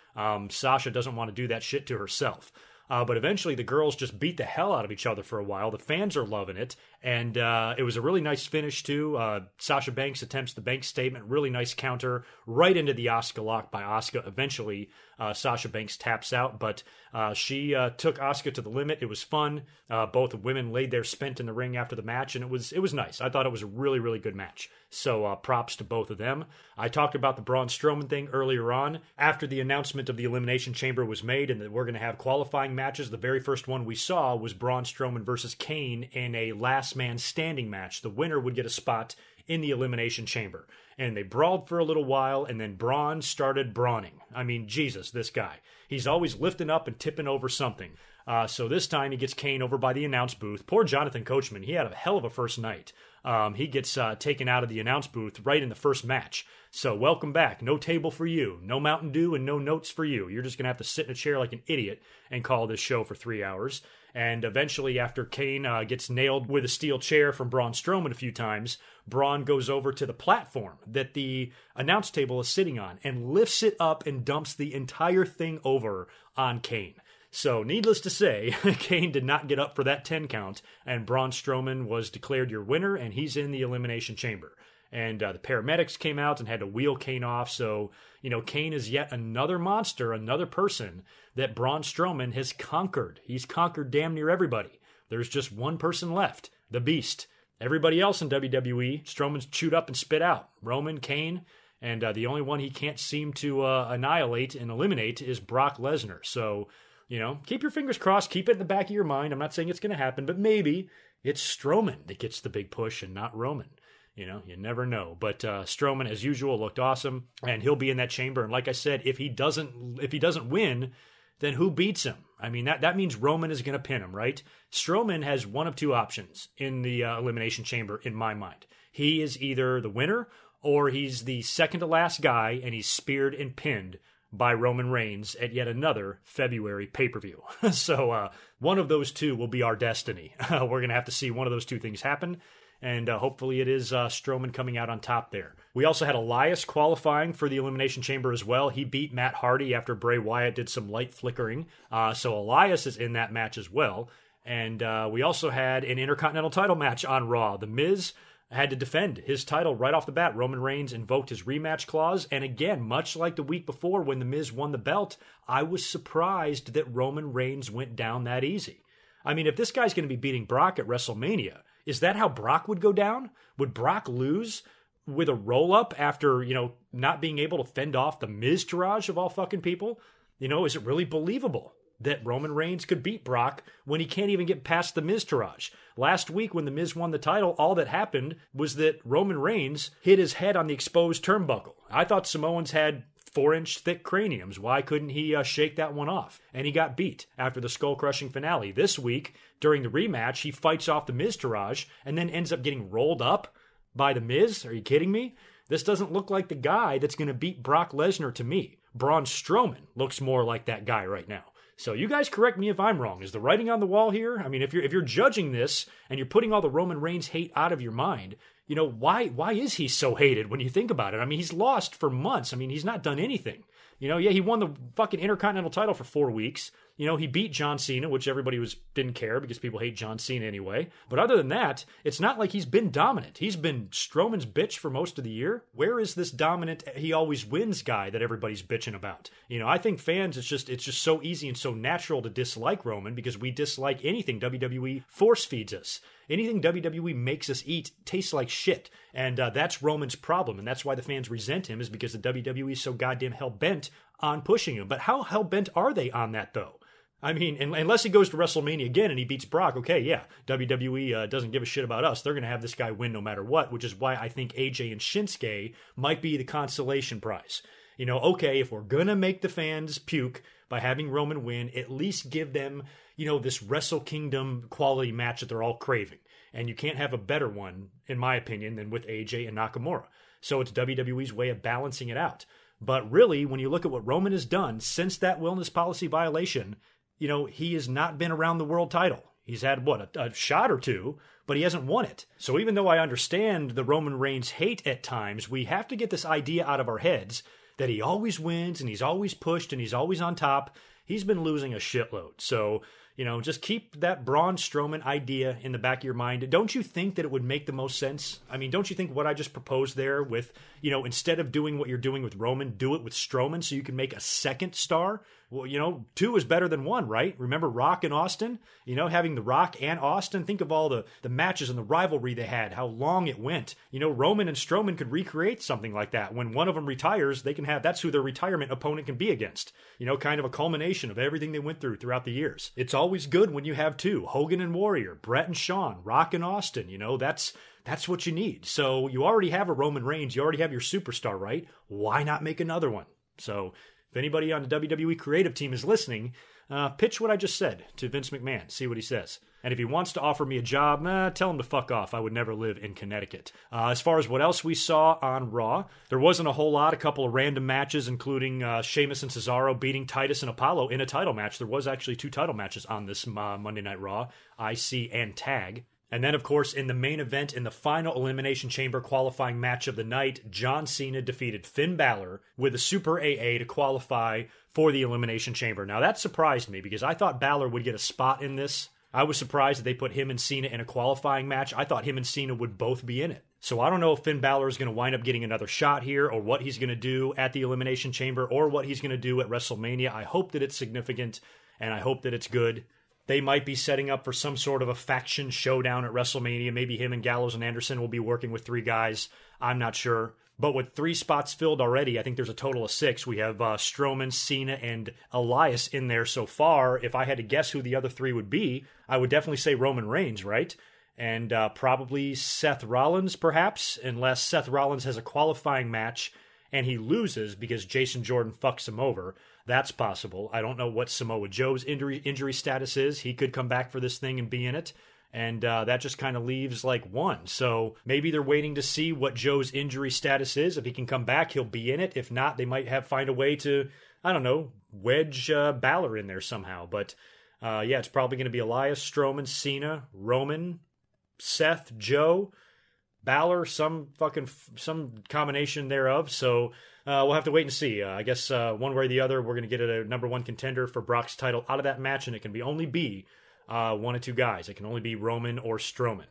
Sasha doesn't want to do that shit to herself. But eventually the girls just beat the hell out of each other for a while. The fans are loving it. And it was a really nice finish, too. Sasha Banks attempts the Banks statement. Really nice counter right into the Asuka lock by Asuka. Eventually, Sasha Banks taps out. But she took Asuka to the limit. It was fun. Both women laid there spent in the ring after the match. And it was nice. I thought it was a really, really good match. So props to both of them. I talked about the Braun Strowman thing earlier on. After the announcement of the Elimination Chamber was made and that we're going to have qualifying matches, the very first one we saw was Braun Strowman versus Kane in a last man standing match. The winner would get a spot in the Elimination Chamber. And they brawled for a little while, and then Braun started brawning. I mean, Jesus, this guy. He's always lifting up and tipping over something. So this time he gets Kane over by the announce booth. Poor Jonathan Coachman, he had a hell of a first night. He gets taken out of the announce booth right in the first match. So welcome back. No table for you. No Mountain Dew and no notes for you. You're just going to have to sit in a chair like an idiot and call this show for 3 hours. And eventually, after Kane gets nailed with a steel chair from Braun Strowman a few times, Braun goes over to the platform that the announce table is sitting on and lifts it up and dumps the entire thing over on Kane. So, needless to say, Kane did not get up for that 10 count, and Braun Strowman was declared your winner, and he's in the Elimination Chamber. And the paramedics came out and had to wheel Kane off, so, Kane is yet another monster, another person that Braun Strowman has conquered. He's conquered damn near everybody. There's just one person left, the Beast. Everybody else in WWE, Strowman's chewed up and spit out. Roman, Kane, and the only one he can't seem to annihilate and eliminate is Brock Lesnar. So, keep your fingers crossed, keep it in the back of your mind. I'm not saying it's going to happen, but maybe it's Strowman that gets the big push and not Roman. You never know. But Strowman, as usual, looked awesome, and he'll be in that chamber. And like I said, if he doesn't win, then who beats him? I mean, that means Roman is going to pin him, right? Strowman has one of two options in the Elimination Chamber, in my mind. He is either the winner, or he's the second to last guy, and he's speared and pinned by Roman Reigns at yet another February pay-per-view. So one of those two will be our destiny. We're going to have to see one of those two things happen. And hopefully it is Strowman coming out on top there. We also had Elias qualifying for the Elimination Chamber as well. He beat Matt Hardy after Bray Wyatt did some light flickering. So Elias is in that match as well. And we also had an Intercontinental title match on Raw. The Miz had to defend his title right off the bat. Roman Reigns invoked his rematch clause. And again, much like the week before when The Miz won the belt, I was surprised that Roman Reigns went down that easy. I mean, if this guy's going to be beating Brock at WrestleMania, is that how Brock would go down? Would Brock lose with a roll-up after, not being able to fend off the Miz-tourage of all fucking people? Is it really believable that Roman Reigns could beat Brock when he can't even get past the Miz-tourage? Last week when the Miz won the title, all that happened was that Roman Reigns hit his head on the exposed turnbuckle. I thought Samoans had 4-inch thick craniums. Why couldn't he shake that one off? And he got beat after the skull-crushing finale. This week, during the rematch, he fights off the Miz-tourage and then ends up getting rolled up by the Miz. Are you kidding me? This doesn't look like the guy that's going to beat Brock Lesnar to me. Braun Strowman looks more like that guy right now. So you guys correct me if I'm wrong. Is the writing on the wall here? I mean, if you're judging this and you're putting all the Roman Reigns hate out of your mind, why is he so hated when you think about it? I mean, he's lost for months. I mean, he's not done anything. He won the fucking Intercontinental title for 4 weeks. He beat John Cena, which everybody didn't care because people hate John Cena anyway. But other than that, it's not like he's been dominant. He's been Strowman's bitch for most of the year. Where is this dominant, he always wins guy that everybody's bitching about? I think fans, it's just so easy and so natural to dislike Roman because we dislike anything WWE force feeds us. Anything WWE makes us eat tastes like shit. And that's Roman's problem. And that's why the fans resent him, is because the WWE is so goddamn hell-bent on pushing him. But how hell-bent are they on that, though? I mean, unless he goes to WrestleMania again and he beats Brock, okay, yeah, WWE doesn't give a shit about us. They're going to have this guy win no matter what, which is why I think AJ and Shinske might be the consolation prize. Okay, if we're going to make the fans puke by having Roman win, at least give them, this Wrestle Kingdom quality match that they're all craving. And you can't have a better one, in my opinion, than with AJ and Nakamura. So it's WWE's way of balancing it out. But really, when you look at what Roman has done since that wellness policy violation, he has not been around the world title. He's had, a shot or two, but he hasn't won it. So even though I understand the Roman Reigns hate at times, we have to get this idea out of our heads that he always wins and he's always pushed and he's always on top. He's been losing a shitload. So, just keep that Braun Strowman idea in the back of your mind. Don't you think that it would make the most sense? I mean, don't you think what I just proposed there with, instead of doing what you're doing with Roman, do it with Strowman so you can make a second star? Well, 2 is better than 1, right? Remember Rock and Austin? Having The Rock and Austin, think of all the matches and the rivalry they had, how long it went. Roman and Strowman could recreate something like that. When one of them retires, that's who their retirement opponent can be against. Kind of a culmination of everything they went throughout the years. It's always good when you have 2, Hogan and Warrior, Brett and Shawn, Rock and Austin. That's what you need. So you already have a Roman Reigns, you already have your superstar, right? Why not make another one? So if anybody on the WWE creative team is listening, pitch what I just said to Vince McMahon. See what he says. And if he wants to offer me a job, tell him to fuck off. I would never live in Connecticut. As far as what else we saw on Raw, there wasn't a whole lot. A couple of random matches, including Sheamus and Cesaro beating Titus and Apollo in a title match. There was actually 2 title matches on this Monday Night Raw, IC and Tag. And then, of course, in the main event, in the final Elimination Chamber qualifying match of the night, John Cena defeated Finn Balor with a Super AA to qualify for the Elimination Chamber. Now, that surprised me because I thought Balor would get a spot in this. I was surprised that they put him and Cena in a qualifying match. I thought him and Cena would both be in it. So I don't know if Finn Balor is going to wind up getting another shot here, or what he's going to do at the Elimination Chamber, or what he's going to do at WrestleMania. I hope that it's significant, and I hope that it's good. They might be setting up for some sort of a faction showdown at WrestleMania. Maybe him and Gallows and Anderson will be working with 3 guys. I'm not sure. But with 3 spots filled already, I think there's a total of 6. We have Strowman, Cena, and Elias in there so far. If I had to guess who the other 3 would be, I would definitely say Roman Reigns, right? And probably Seth Rollins, perhaps, unless Seth Rollins has a qualifying match and he loses because Jason Jordan fucks him over. That's possible. I don't know what Samoa Joe's injury status is. He could come back for this thing and be in it. And that just kind of leaves like 1. So maybe they're waiting to see what Joe's injury status is. If he can come back, he'll be in it. If not, they might find a way to, I don't know, wedge Balor in there somehow. But yeah, it's probably going to be Elias, Strowman, Cena, Roman, Seth, Joe, Balor, some combination thereof. So we'll have to wait and see. I guess one way or the other, we're going to get a number 1 contender for Brock's title out of that match, and it can only be 1 of 2 guys. It can only be Roman or Strowman.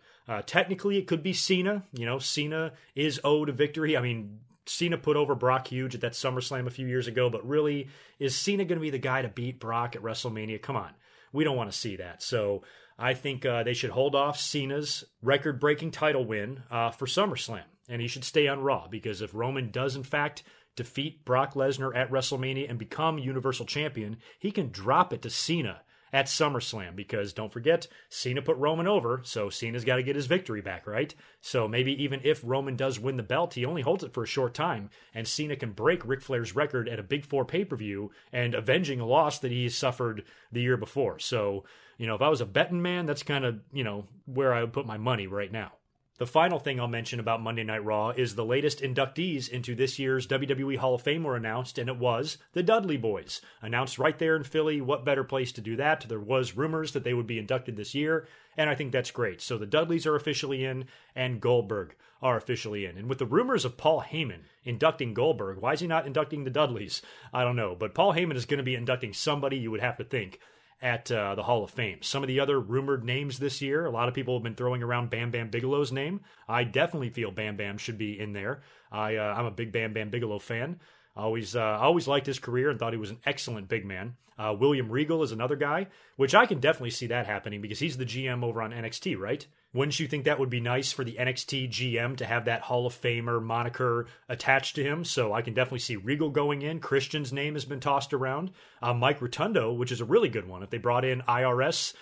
Technically, it could be Cena. You know, Cena is owed a victory. I mean, Cena put over Brock huge at that SummerSlam a few years ago, but really, is Cena going to be the guy to beat Brock at WrestleMania? Come on. We don't want to see that. So I think they should hold off Cena's record-breaking title win for SummerSlam, and he should stay on Raw, because if Roman does, in fact, defeat Brock Lesnar at WrestleMania and become Universal Champion, he can drop it to Cena at SummerSlam, because don't forget, Cena put Roman over, so Cena's got to get his victory back, right? So maybe even if Roman does win the belt, he only holds it for a short time, and Cena can break Ric Flair's record at a Big 4 pay-per-view and avenging a loss that he suffered the year before. So, you know, if I was a betting man, that's kind of, you know, where I would put my money right now. The final thing I'll mention about Monday Night Raw is the latest inductees into this year's WWE Hall of Fame were announced, and it was the Dudley Boys. Announced right there in Philly. What better place to do that? There was rumors that they would be inducted this year, and I think that's great. So the Dudleys are officially in, and Goldberg are officially in. And with the rumors of Paul Heyman inducting Goldberg, why is he not inducting the Dudleys? I don't know. But Paul Heyman is going to be inducting somebody, you would have to think, at the Hall of Fame. Some of the other rumored names this year, a lot of people have been throwing around Bam Bam Bigelow's name. I definitely feel Bam Bam should be in there. I'm a big Bam Bam Bigelow fan. I always liked his career and thought he was an excellent big man. William Regal is another guy, which I can definitely see that happening because he's the GM over on NXT, right? Wouldn't you think that would be nice for the NXT GM to have that Hall of Famer moniker attached to him? So I can definitely see Regal going in. Christian's name has been tossed around. Mike Rotundo, which is a really good one. If they brought in IRS,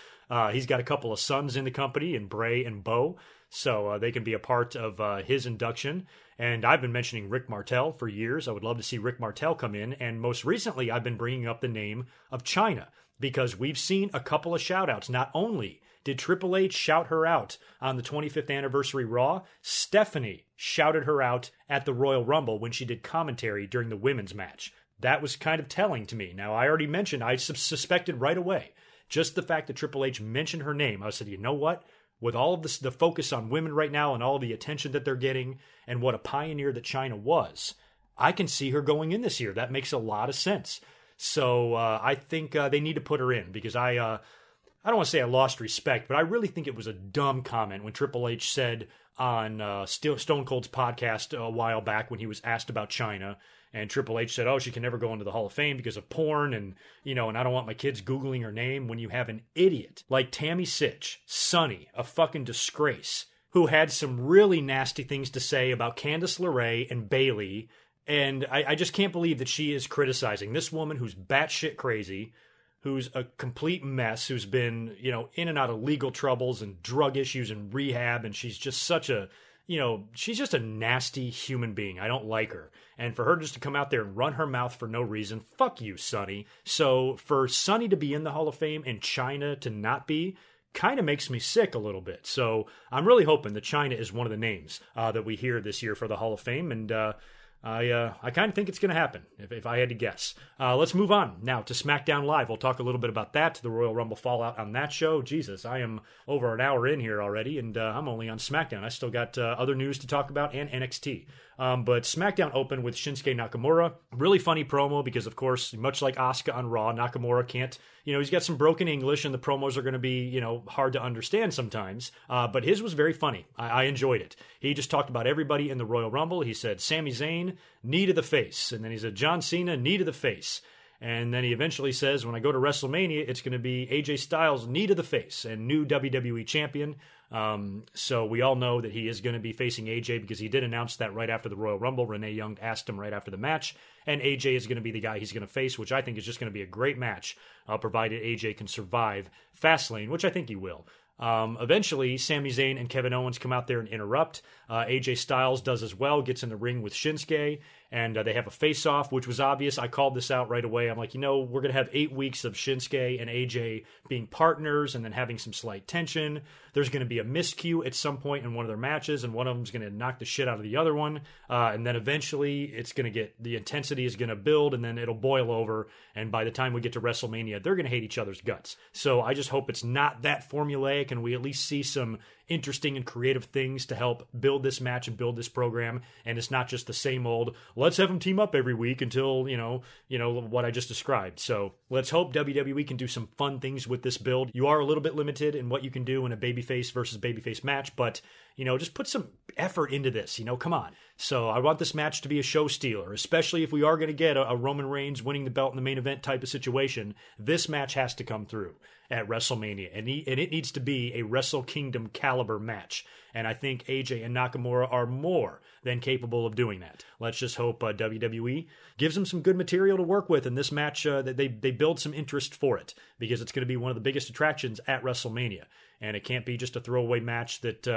he's got a couple of sons in the company, in Bray and Bo, so they can be a part of his induction. And I've been mentioning Rick Martel for years. I would love to see Rick Martel come in. And most recently, I've been bringing up the name of Chyna because we've seen a couple of shout-outs. Not only did Triple H shout her out on the 25th anniversary Raw, Stephanie shouted her out at the Royal Rumble when she did commentary during the women's match. That was kind of telling to me. Now, I already mentioned, I suspected right away, just the fact that Triple H mentioned her name. I said, you know what? With all of this, the focus on women right now and all the attention that they're getting and what a pioneer that Chyna was, I can see her going in this year. That makes a lot of sense. So I think they need to put her in because I don't want to say I lost respect, but I really think it was a dumb comment when Triple H said on Stone Cold's podcast a while back when he was asked about Chyna, and Triple H said, oh, she can never go into the Hall of Fame because of porn, and I don't want my kids Googling her name. When you have an idiot like Tammy Sitch, Sonny, a fucking disgrace, who had some really nasty things to say about Candice LeRae and Bayley, and I just can't believe that she is criticizing this woman who's batshit crazy, who's a complete mess, who's been, in and out of legal troubles and drug issues and rehab, and she's just such a, she's just a nasty human being. I don't like her. And for her just to come out there and run her mouth for no reason, fuck you, Sonny. So for Sonny to be in the Hall of Fame and Chyna to not be, kind of makes me sick a little bit. So I'm really hoping that Chyna is one of the names that we hear this year for the Hall of Fame. And I kind of think it's going to happen, if I had to guess. Let's move on now to SmackDown Live. We'll talk a little bit about that, the Royal Rumble fallout on that show. Jesus, I am over an hour in here already, and I'm only on SmackDown. I still got other news to talk about and NXT. But SmackDown opened with Shinske Nakamura. Really funny promo because, of course, much like Asuka on Raw, Nakamura can't, he's got some broken English and the promos are going to be, hard to understand sometimes. But his was very funny. I enjoyed it. He just talked about everybody in the Royal Rumble. He said Sami Zayn, knee to the face. And then he said John Cena, knee to the face. And then he eventually says, when I go to WrestleMania, it's going to be AJ Styles, knee to the face, and new WWE champion. So we all know that he is going to be facing AJ because he did announce that right after the Royal Rumble. Renee Young asked him right after the match, and AJ is going to be the guy he's going to face, which I think is just going to be a great match, provided AJ can survive Fastlane, which I think he will. Eventually, Sami Zayn and Kevin Owens come out there and interrupt. AJ Styles does as well, gets in the ring with Shinske, and they have a face-off, which was obvious. I called this out right away. I'm like, we're going to have 8 weeks of Shinske and AJ being partners and then having some slight tension. There's going to be a miscue at some point in one of their matches, and one of them's going to knock the shit out of the other one. And then eventually, it's going to get, the intensity is going to build, and then it'll boil over. And by the time we get to WrestleMania, they're going to hate each other's guts. So I just hope it's not that formulaic, and we at least see some interesting and creative things to help build this match and build this program, and it's not just the same old, let's have them team up every week until, what I just described. So let's hope WWE can do some fun things with this build. You are a little bit limited in what you can do in a babyface versus babyface match, but just put some effort into this, come on. So I want this match to be a show stealer, especially if we are going to get a Roman Reigns winning the belt in the main event type of situation. This match has to come through at WrestleMania, and it needs to be a Wrestle Kingdom caliber match. And I think AJ and Nakamura are more than capable of doing that. Let's just hope WWE gives them some good material to work with in this match, that they build some interest for it, because it's going to be one of the biggest attractions at WrestleMania. And it can't be just a throwaway match that,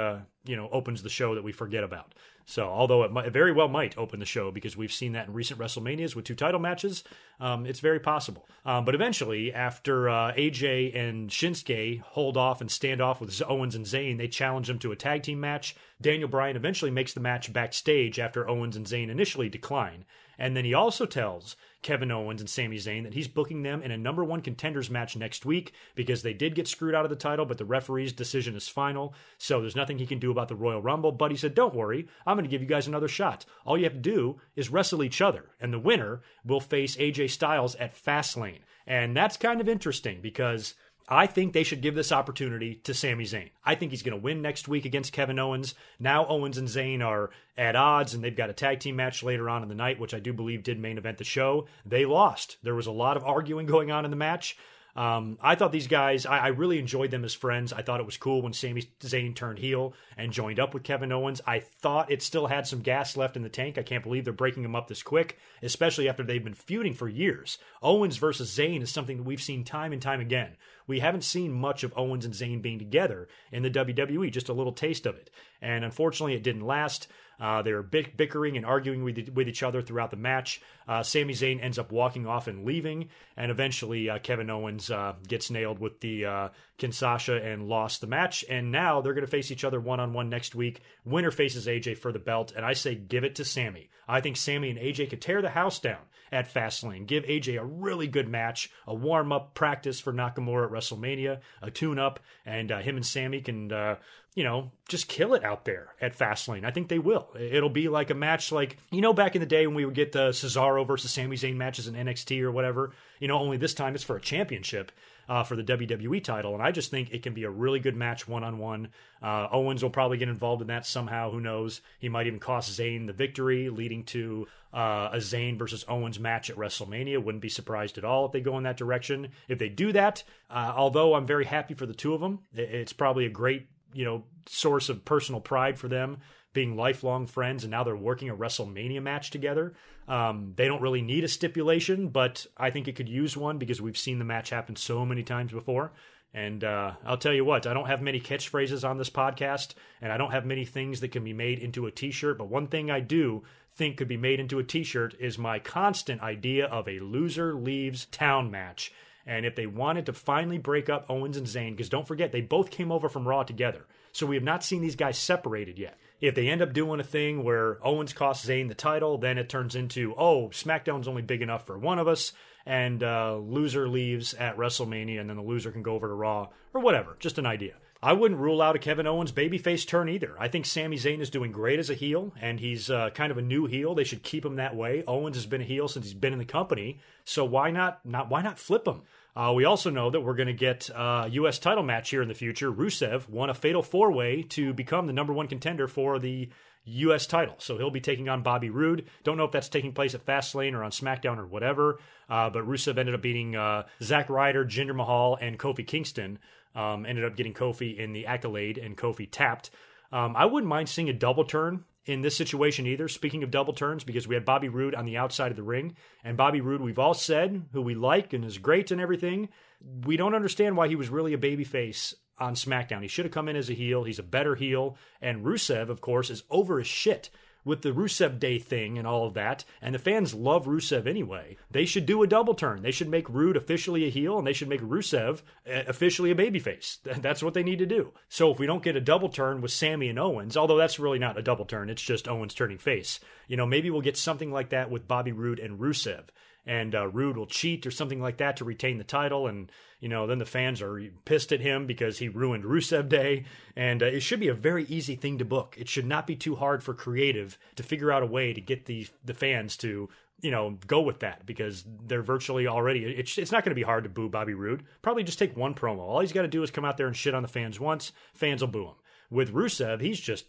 opens the show that we forget about. So, although it very well might open the show, because we've seen that in recent WrestleManias with 2 title matches, it's very possible. But eventually, after AJ and Shinske hold off and stand off with Owens and Zayn, they challenge them to a tag team match. Daniel Bryan eventually makes the match backstage after Owens and Zayn initially decline. And then he also tells Kevin Owens and Sami Zayn that he's booking them in a number 1 contenders match next week, because they did get screwed out of the title, but the referee's decision is final. So there's nothing he can do about the Royal Rumble. But he said, don't worry, I'm going to give you guys another shot. All you have to do is wrestle each other, and the winner will face AJ Styles at Fastlane. And that's kind of interesting, because I think they should give this opportunity to Sami Zayn. I think he's going to win next week against Kevin Owens. Now Owens and Zayn are at odds, and they've got a tag team match later on in the night, which I do believe did main event the show. They lost. There was a lot of arguing going on in the match. I thought these guys, I really enjoyed them as friends. I thought it was cool when Sami Zayn turned heel and joined up with Kevin Owens. I thought it still had some gas left in the tank. I can't believe they're breaking him up this quick, especially after they've been feuding for years. Owens versus Zayn is something that we've seen time and time again. We haven't seen much of Owens and Zayn being together in the WWE, just a little taste of it. And unfortunately, it didn't last. They were bickering and arguing with each other throughout the match. Sami Zayn ends up walking off and leaving, and eventually Kevin Owens gets nailed with the Kinshasa and lost the match. And now they're going to face each other one-on-one next week. Winner faces AJ for the belt, and I say give it to Sami. I think Sami and AJ could tear the house down at Fastlane. Give AJ a really good match, a warm-up practice for Nakamura at WrestleMania, a tune-up, and him and Sami can, just kill it out there at Fastlane. I think they will. It'll be like a match like, back in the day when we would get the Cesaro versus Sami Zayn matches in NXT or whatever, only this time it's for a championship. For the WWE title, and I just think it can be a really good match one-on-one. Owens will probably get involved in that somehow, who knows. He might even cost Zayn the victory, leading to a Zayn versus Owens match at WrestleMania. Wouldn't be surprised at all if they go in that direction. If they do that, although I'm very happy for the two of them, it's probably a great, source of personal pride for them, being lifelong friends, and now they're working a WrestleMania match together. They don't really need a stipulation, but I think it could use one, because we've seen the match happen so many times before. And I'll tell you what, I don't have many catchphrases on this podcast, and I don't have many things that can be made into a t-shirt, but one thing I do think could be made into a t-shirt is my constant idea of a loser leaves town match. And if they wanted to finally break up Owens and Zayn, because don't forget, they both came over from Raw together, so we have not seen these guys separated yet. If they end up doing a thing where Owens costs Zayn the title, then it turns into, oh, SmackDown's only big enough for one of us, and loser leaves at WrestleMania, and then the loser can go over to Raw, or whatever. Just an idea. I wouldn't rule out a Kevin Owens babyface turn either. I think Sami Zayn is doing great as a heel, and he's kind of a new heel. They should keep him that way. Owens has been a heel since he's been in the company, so why not flip him? We also know that we're going to get a U.S. title match here in the future. Rusev won a fatal four-way to become the number one contender for the U.S. title. So he'll be taking on Bobby Roode. Don't know if that's taking place at Fastlane or on SmackDown or whatever, but Rusev ended up beating Zack Ryder, Jinder Mahal, and Kofi Kingston. Ended up getting Kofi in the accolade, and Kofi tapped. I wouldn't mind seeing a double turn in this situation either. Speaking of double turns, because we had Bobby Roode on the outside of the ring, and Bobby Roode, we've all said, who we like and is great and everything, we don't understand why he was really a babyface on SmackDown. He should have come in as a heel. He's a better heel, and Rusev, of course, is over as shit with the Rusev Day thing and all of that, and the fans love Rusev anyway. They should do a double turn. They should make Roode officially a heel, and they should make Rusev officially a babyface. That's what they need to do. So if we don't get a double turn with Sami and Owens, although that's really not a double turn, it's just Owens turning face, maybe we'll get something like that with Bobby Roode and Rusev. And Roode will cheat or something like that to retain the title, and then the fans are pissed at him because he ruined Rusev Day, and it should be a very easy thing to book. It should not be too hard for creative to figure out a way to get the fans to go with that, because they're virtually already, it's not going to be hard to boo Bobby Roode. Probably just take one promo. All he's got to do is come out there and shit on the fans once, fans will boo him. With Rusev, he's just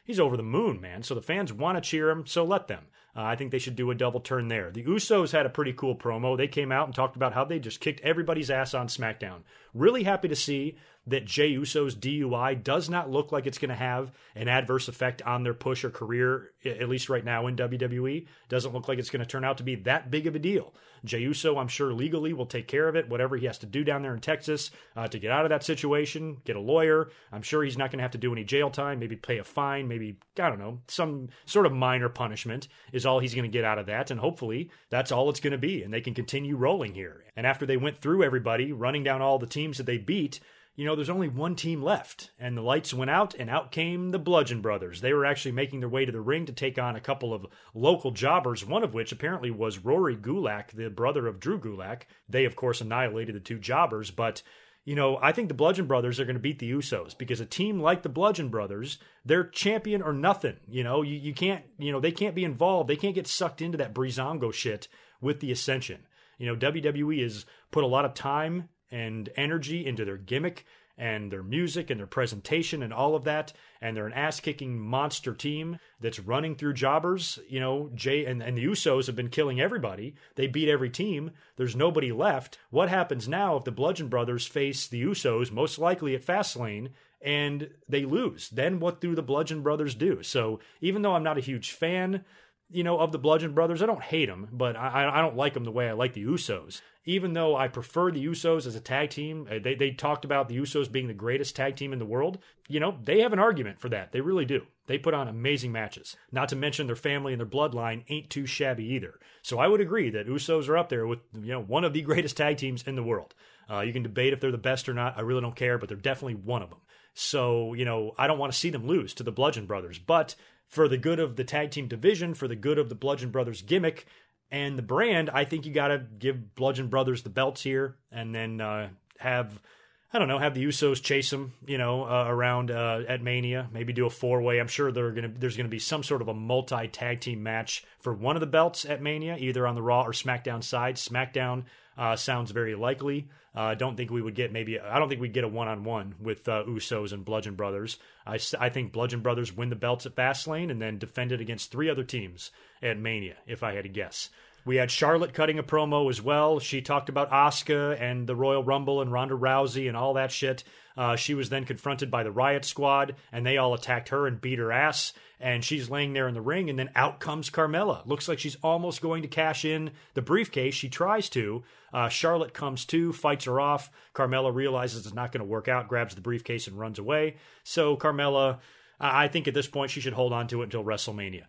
he's over the moon, man. So the fans want to cheer him, so let them. I think they should do a double turn there. The Usos had a pretty cool promo. They came out and talked about how they just kicked everybody's ass on SmackDown. Really happy to see that Jey Uso's DUI does not look like it's going to have an adverse effect on their push or career, at least right now in WWE. Doesn't look like it's going to turn out to be that big of a deal. Jey Uso, I'm sure legally will take care of it, whatever he has to do down there in Texas to get out of that situation, get a lawyer. I'm sure he's not going to have to do any jail time, maybe pay a fine, maybe, I don't know, some sort of minor punishment is all he's going to get out of that. And hopefully that's all it's going to be, and they can continue rolling here. And after they went through everybody, running down all the teams that they beat, there's only one team left, and the lights went out, and out came the Bludgeon Brothers. They were actually making their way to the ring to take on a couple of local jobbers, one of which apparently was Rory Gulak, the brother of Drew Gulak. They, of course, annihilated the two jobbers, but I think the Bludgeon Brothers are going to beat the Usos, because a team like the Bludgeon Brothers, they're champion or nothing. You can't, they can't be involved. They can't get sucked into that Breezango shit with the Ascension. WWE has put a lot of time and energy into their gimmick and their music and their presentation and all of that, and they're an ass-kicking monster team that's running through jobbers. Jay and the Usos have been killing everybody. They beat every team. There's nobody left. What happens now if the Bludgeon Brothers face the Usos, most likely at Fastlane, and they lose? Then what do the Bludgeon Brothers do? So even though I'm not a huge fan, of the Bludgeon Brothers, I don't hate them, but I don't like them the way I like the Usos. Even though I prefer the Usos as a tag team, they talked about the Usos being the greatest tag team in the world. They have an argument for that. They really do. They put on amazing matches. Not to mention their family and their bloodline ain't too shabby either. So I would agree that Usos are up there with, one of the greatest tag teams in the world. You can debate if they're the best or not. I really don't care, but they're definitely one of them. So, I don't want to see them lose to the Bludgeon Brothers. But for the good of the tag team division, for the good of the Bludgeon Brothers gimmick and the brand, I think you got to give Bludgeon Brothers the belts here, and then have the Usos chase them, around at Mania. Maybe do a four-way. I'm sure there's going to be some sort of a multi-tag team match for one of the belts at Mania, either on the Raw or SmackDown side. SmackDown sounds very likely. I don't think we'd get a one-on-one with Usos and Bludgeon Brothers. I think Bludgeon Brothers win the belts at Fastlane and then defend it against three other teams at Mania, if I had to guess. We had Charlotte cutting a promo as well. She talked about Asuka and the Royal Rumble and Ronda Rousey and all that shit. She was then confronted by the Riot Squad, and they all attacked her and beat her ass. And she's laying there in the ring, and then out comes Carmella. Looks like she's almost going to cash in the briefcase. She tries to. Charlotte comes to, fights her off. Carmella realizes it's not going to work out, grabs the briefcase and runs away. So Carmella, I think at this point she should hold on to it until WrestleMania.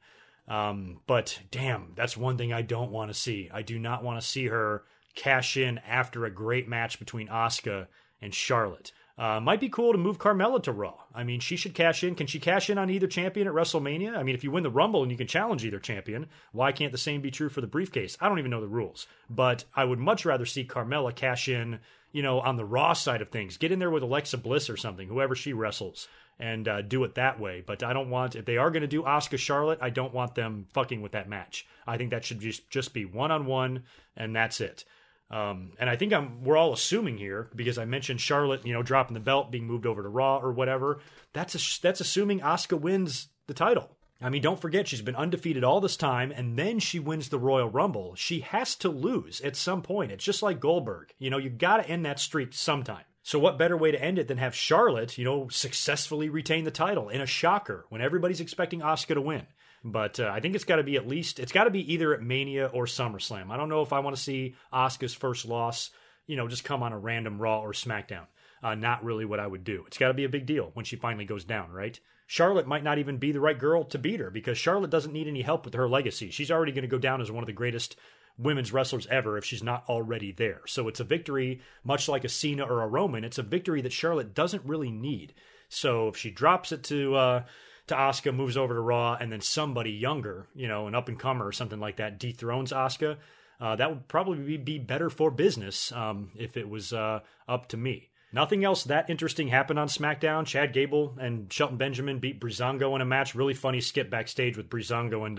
But damn, that's one thing I don't want to see. I do not want to see her cash in after a great match between Asuka and Charlotte. Might be cool to move Carmella to Raw. I mean, she should cash in. Can she cash in on either champion at WrestleMania? I mean, if you win the Rumble and you can challenge either champion, why can't the same be true for the briefcase? I don't even know the rules, but I would much rather see Carmella cash in, on the Raw side of things. Get in there with Alexa Bliss or something, whoever she wrestles, and do it that way. But I don't want, if they are going to do Asuka Charlotte, I don't want them fucking with that match. I think that should just be one-on-one, and that's it. And I think we're all assuming here, because I mentioned Charlotte, dropping the belt, being moved over to Raw or whatever. That's assuming Asuka wins the title. I mean, don't forget, she's been undefeated all this time, and then she wins the Royal Rumble. She has to lose at some point. It's just like Goldberg. You got to end that streak sometime. So what better way to end it than have Charlotte, successfully retain the title in a shocker when everybody's expecting Asuka to win. But I think it's got to be either at Mania or SummerSlam. I don't know if I want to see Asuka's first loss, just come on a random Raw or SmackDown. Not really what I would do. It's got to be a big deal when she finally goes down, right? Charlotte might not even be the right girl to beat her, because Charlotte doesn't need any help with her legacy. She's already going to go down as one of the greatest women's wrestlers ever if she's not already there. So it's a victory, much like a Cena or a Roman. It's a victory that Charlotte doesn't really need. So if she drops it to Asuka, moves over to Raw, and then somebody younger, an up-and-comer or something like that, dethrones Asuka, that would probably be better for business if it was up to me. Nothing else that interesting happened on SmackDown. Chad Gable and Shelton Benjamin beat Breezango in a match. Really funny skit backstage with Breezango and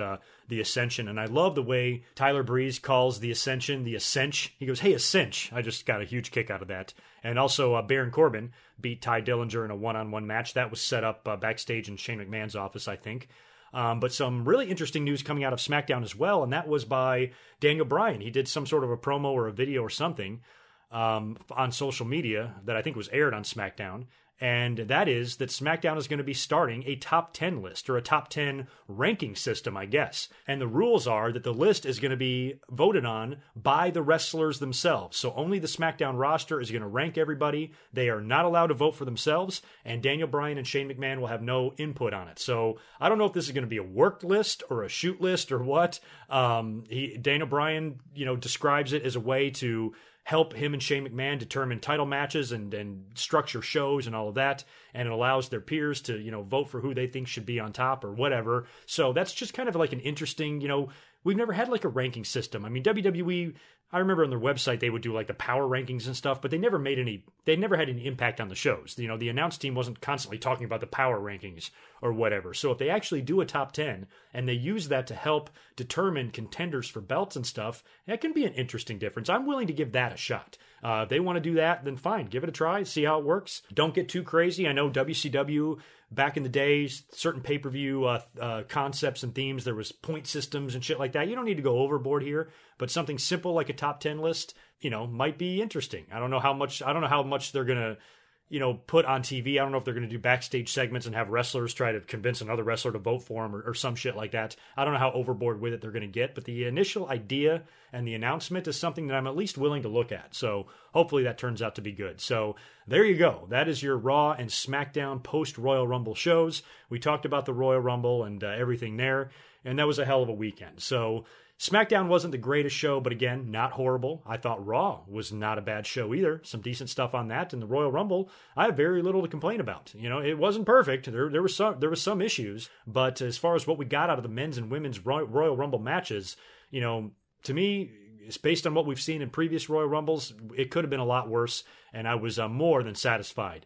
the Ascension. And I love the way Tyler Breeze calls the Ascension the Ascench. He goes, "Hey, Ascench." I just got a huge kick out of that. And also Baron Corbin beat Ty Dillinger in a one-on-one match. That was set up backstage in Shane McMahon's office, I think. But some really interesting news coming out of SmackDown as well, and that was by Daniel Bryan. He did some sort of a promo or a video or something on social media that I think was aired on SmackDown, and that is that SmackDown is going to be starting a top 10 list, or a top 10 ranking system, I guess. And the rules are that the list is going to be voted on by the wrestlers themselves. So only the SmackDown roster is going to rank everybody. They are not allowed to vote for themselves, and Daniel Bryan and Shane McMahon will have no input on it. So I don't know if this is going to be a worked list or a shoot list or what. Daniel Bryan, describes it as a way to help him and Shane McMahon determine title matches and structure shows and all of that. And it allows their peers to, vote for who they think should be on top or whatever. So that's just kind of like an interesting, we've never had like a ranking system. I mean, WWE, I remember on their website, they would do like the power rankings and stuff, but they never had any impact on the shows. The announce team wasn't constantly talking about the power rankings or whatever. So if they actually do a top 10 and they use that to help determine contenders for belts and stuff, that can be an interesting difference. I'm willing to give that a shot. If they want to do that, then fine, give it a try, see how it works. Don't get too crazy. I know WCW, back in the days, certain pay-per-view concepts and themes, there was point systems and shit like that. You don't need to go overboard here, but something simple like a top 10 list, might be interesting. I don't know how much they're going to, put on TV. I don't know if they're going to do backstage segments and have wrestlers try to convince another wrestler to vote for them or some shit like that. I don't know how overboard with it they're going to get, but the initial idea and the announcement is something that I'm at least willing to look at. So hopefully that turns out to be good. So there you go. That is your Raw and SmackDown post-Royal Rumble shows. We talked about the Royal Rumble and everything there, and that was a hell of a weekend. So SmackDown wasn't the greatest show, but again, not horrible. I thought Raw was not a bad show either. Some decent stuff on that. And the Royal Rumble, I have very little to complain about. It wasn't perfect. There was some issues, but as far as what we got out of the men's and women's Royal Rumble matches, to me, it's based on what we've seen in previous Royal Rumbles, it could have been a lot worse, and I was more than satisfied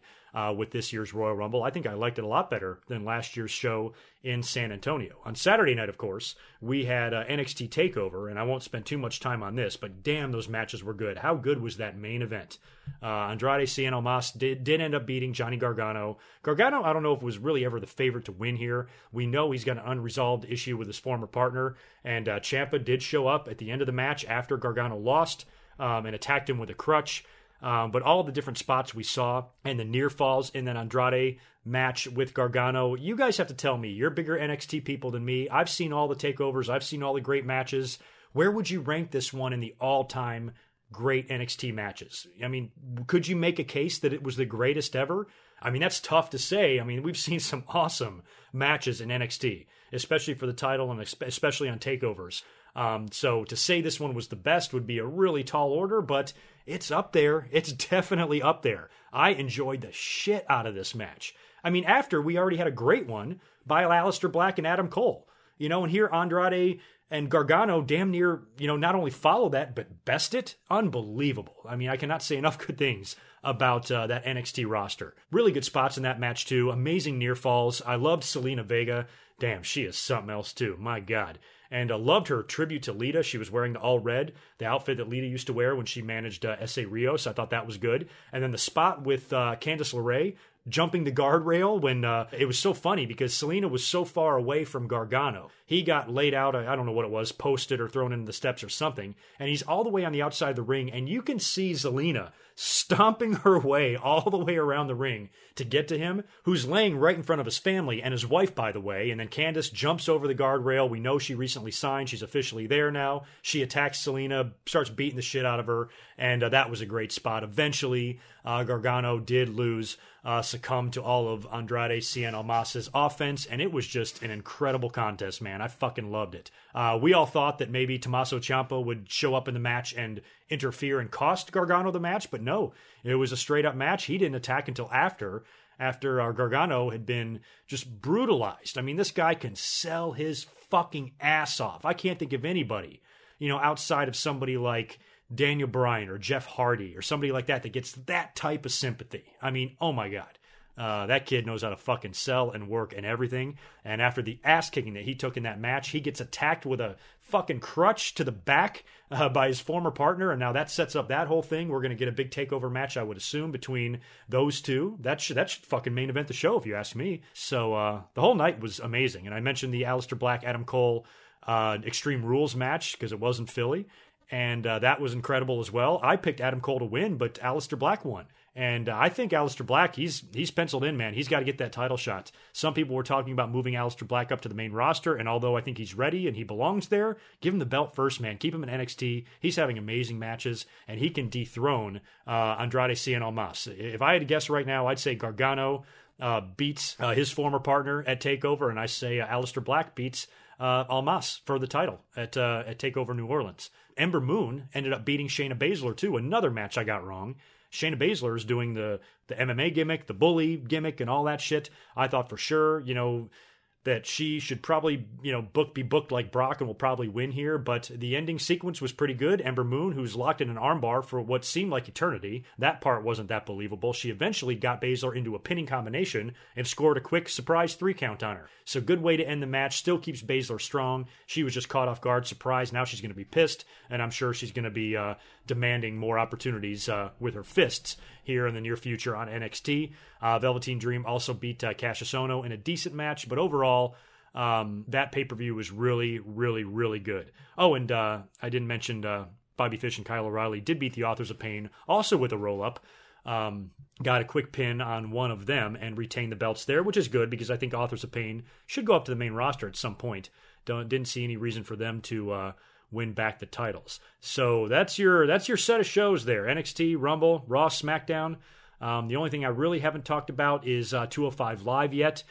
with this year's Royal Rumble. I think I liked it a lot better than last year's show in San Antonio. On Saturday night, of course, we had NXT TakeOver, and I won't spend too much time on this, but damn, those matches were good. How good was that main event? Andrade Cien Almas did end up beating Johnny Gargano. Gargano, I don't know if was really ever the favorite to win here. We know he's got an unresolved issue with his former partner, and Ciampa did show up at the end of the match after Gargano lost and attacked him with a crutch. But all the different spots we saw and the near falls in that Andrade match with Gargano, you guys have to tell me. You're bigger NXT people than me. I've seen all the takeovers. I've seen all the great matches. Where would you rank this one in the all-time great NXT matches? I mean, could you make a case that it was the greatest ever? I mean, that's tough to say. I mean, we've seen some awesome matches in NXT, especially for the title and especially on takeovers. So to say this one was the best would be a really tall order, but it's up there. It's definitely up there. I enjoyed the shit out of this match. I mean, after we already had a great one by Aleister Black and Adam Cole. And here Andrade and Gargano damn near, not only follow that, but best it. Unbelievable. I mean, I cannot say enough good things about that NXT roster. Really good spots in that match, too. Amazing near falls. I loved Selena Vega. Damn, she is something else, too. My God. And loved her tribute to Lita. She was wearing the all red, the outfit that Lita used to wear when she managed S.A. Rios. I thought that was good. And then the spot with Candice LeRae jumping the guardrail when it was so funny because Selena was so far away from Gargano. He got laid out, I don't know what it was, posted or thrown into the steps or something, and he's all the way on the outside of the ring, and you can see Zelina stomping her way all the way around the ring to get to him, who's laying right in front of his family and his wife, by the way. And then Candice jumps over the guardrail. We know she recently signed. She's officially there now. She attacks Selena, starts beating the shit out of her, and that was a great spot. Eventually, Gargano did lose, succumb to all of Andrade Cien Almas's offense, and it was just an incredible contest, man. I fucking loved it. We all thought that maybe Tommaso Ciampa would show up in the match and interfere and cost Gargano the match, but no, it was a straight-up match. He didn't attack until after Gargano had been just brutalized. I mean, this guy can sell his fucking ass off. I can't think of anybody, outside of somebody like Daniel Bryan or Jeff Hardy or somebody like that gets that type of sympathy. I mean, oh my God. That kid knows how to fucking sell and work and everything. And after the ass kicking that he took in that match, he gets attacked with a fucking crutch to the back by his former partner. And now that sets up that whole thing. We're going to get a big takeover match, I would assume, between those two. That should fucking main event the show, if you ask me. So the whole night was amazing. And I mentioned the Aleister Black, Adam Cole Extreme Rules match because it was in Philly. And that was incredible as well. I picked Adam Cole to win, but Aleister Black won. And I think Aleister Black, he's penciled in, man. He's got to get that title shot. Some people were talking about moving Aleister Black up to the main roster, and although I think he's ready and he belongs there, give him the belt first, man. Keep him in NXT. He's having amazing matches, and he can dethrone Andrade Cien Almas. If I had to guess right now, I'd say Gargano beats his former partner at TakeOver, and I say Aleister Black beats Almas for the title at TakeOver New Orleans. Ember Moon ended up beating Shayna Baszler, too. Another match I got wrong. Shayna Baszler is doing the MMA gimmick, the bully gimmick, and all that shit. I thought for sure, that she should probably, be booked like Brock and will probably win here. But the ending sequence was pretty good. Ember Moon, who's locked in an armbar for what seemed like eternity, that part wasn't that believable. She eventually got Baszler into a pinning combination and scored a quick surprise 3 count on her. So good way to end the match. Still keeps Baszler strong. She was just caught off guard, surprised. Now she's going to be pissed, and I'm sure she's going to be demanding more opportunities with her fists here in the near future on NXT. Velveteen Dream also beat Cassius Ohno in a decent match, but overall, that pay-per-view was really, really, really good. Oh, and I didn't mention Bobby Fish and Kyle O'Reilly did beat the Authors of Pain, also with a roll-up. Got a quick pin on one of them and retained the belts there, which is good because I think Authors of Pain should go up to the main roster at some point. Didn't see any reason for them to win back the titles. So that's your set of shows there. NXT, Rumble, Raw, SmackDown. The only thing I really haven't talked about is 205 Live yet.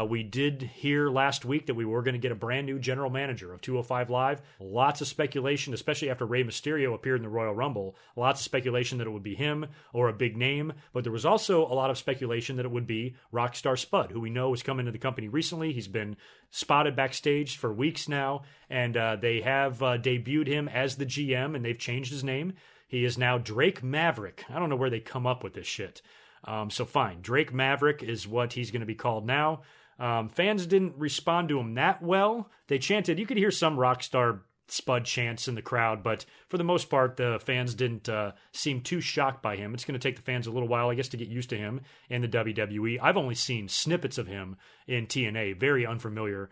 We did hear last week that we were going to get a brand new general manager of 205 Live. Lots of speculation, especially after Rey Mysterio appeared in the Royal Rumble. Lots of speculation that it would be him or a big name. But there was also a lot of speculation that it would be Rockstar Spud, who we know has come into the company recently. He's been spotted backstage for weeks now, and they have debuted him as the GM, and they've changed his name. He is now Drake Maverick. I don't know where they come up with this shit. So fine. Drake Maverick is what he's going to be called now. Fans didn't respond to him that well. They chanted. You could hear some Rockstar Spud chants in the crowd, but for the most part, the fans didn't seem too shocked by him. It's going to take the fans a little while, I guess, to get used to him in the WWE. I've only seen snippets of him in TNA. Very unfamiliar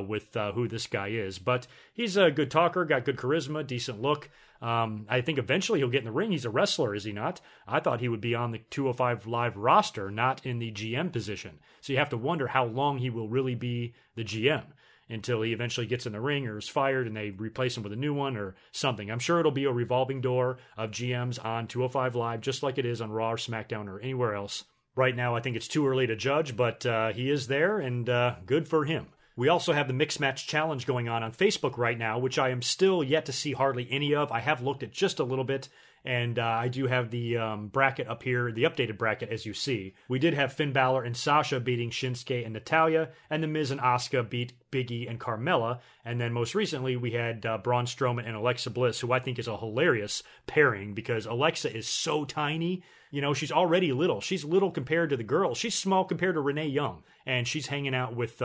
with who this guy is, but he's a good talker, got good charisma, decent look. I think eventually he'll get in the ring. He's a wrestler, is he not? I thought he would be on the 205 Live roster, not in the GM position. So you have to wonder how long he will really be the GM until he eventually gets in the ring or is fired and they replace him with a new one or something. I'm sure it'll be a revolving door of GMs on 205 Live, just like it is on Raw or SmackDown or anywhere else. Right now, I think it's too early to judge, but he is there, and good for him. We also have the Mixed Match Challenge going on Facebook right now, which I am still yet to see hardly any of. I have looked at just a little bit, and I do have the bracket up here, the updated bracket, as you see. We did have Finn Balor and Sasha beating Shinske and Natalya, and The Miz and Asuka beat Big E and Carmella. And then most recently, we had Braun Strowman and Alexa Bliss, who I think is a hilarious pairing because Alexa is so tiny. You know, she's already little. She's little compared to the girls. She's small compared to Renee Young. And she's hanging out with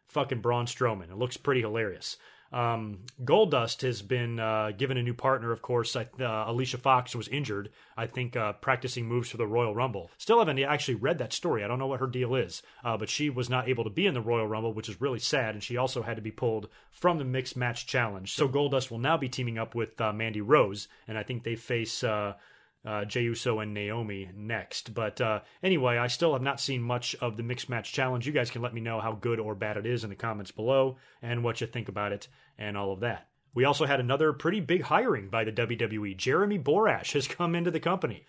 fucking Braun Strowman. It looks pretty hilarious. Goldust has been given a new partner, of course. Alicia Fox was injured, I think, practicing moves for the Royal Rumble. Still haven't actually read that story. I don't know what her deal is, but she was not able to be in the Royal Rumble, which is really sad, and she also had to be pulled from the Mixed Match Challenge. So Goldust will now be teaming up with Mandy Rose, and I think they face Jey Uso and Naomi next. But anyway, I still have not seen much of the Mixed Match Challenge. You guys can let me know how good or bad it is in the comments below and what you think about it and all of that. We also had another pretty big hiring by the WWE. Jeremy Borash has come into the company.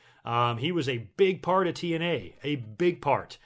He was a big part of TNA, a big part.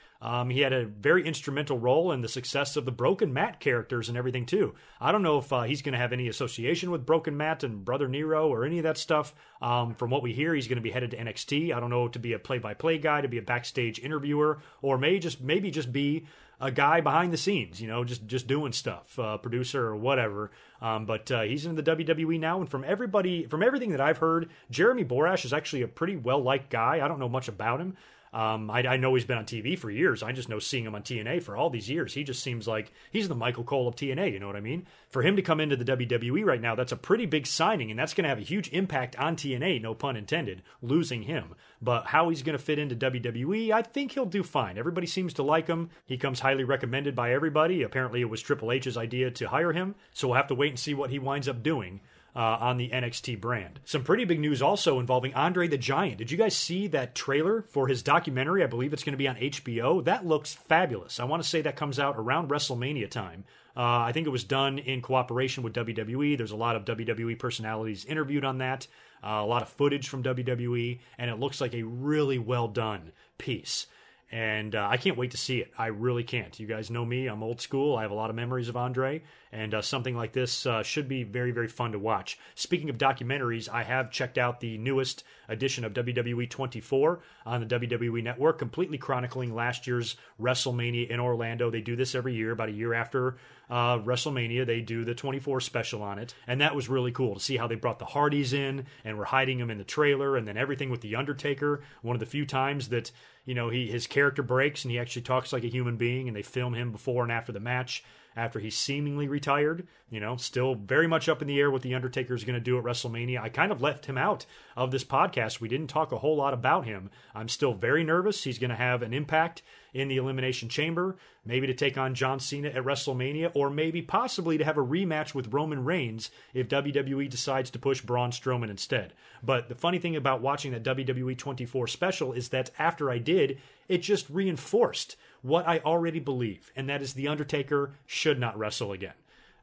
He had a very instrumental role in the success of the Broken Matt characters and everything, too. I don't know if he's going to have any association with Broken Matt and Brother Nero or any of that stuff. From what we hear, he's going to be headed to NXT. I don't know, to be a play-by-play guy, to be a backstage interviewer, or maybe just be a guy behind the scenes, you know, just doing stuff, producer or whatever. But he's in the WWE now, and from everything that I've heard, Jeremy Borash is actually a pretty well-liked guy. I don't know much about him. I know he's been on TV for years. I just know seeing him on TNA for all these years. He just seems like he's the Michael Cole of TNA, you know what I mean? For him to come into the WWE right now, that's a pretty big signing, and that's going to have a huge impact on TNA, no pun intended, losing him. But how he's going to fit into WWE, I think he'll do fine. Everybody seems to like him. He comes highly recommended by everybody. Apparently it was Triple H's idea to hire him, so we'll have to wait and see what he winds up doing on the NXT brand. Some pretty big news also involving Andre the Giant. Did you guys see that trailer for his documentary? I believe it's going to be on HBO. That looks fabulous. I want to say that comes out around WrestleMania time. I think it was done in cooperation with WWE. There's a lot of WWE personalities interviewed on that, a lot of footage from WWE, and it looks like a really well done piece. And I can't wait to see it. I really can't. You guys know me. I'm old school. I have a lot of memories of Andre. And something like this should be very, very fun to watch. Speaking of documentaries, I have checked out the newest edition of WWE 24 on the WWE Network, completely chronicling last year's WrestleMania in Orlando. They do this every year, about a year after WrestleMania. They do the 24 special on it. And that was really cool to see how they brought the Hardys in and were hiding them in the trailer. And then everything with The Undertaker. One of the few times that, you know, his character breaks and he actually talks like a human being, and they film him before and after the match, after he's seemingly retired. You know, still very much up in the air what The Undertaker is going to do at WrestleMania. I kind of left him out of this podcast. We didn't talk a whole lot about him. I'm still very nervous. He's going to have an impact in the Elimination Chamber, maybe to take on John Cena at WrestleMania, or maybe possibly to have a rematch with Roman Reigns if WWE decides to push Braun Strowman instead. But the funny thing about watching that WWE 24 special is that after I did, it just reinforced what I already believe, and that is The Undertaker should not wrestle again.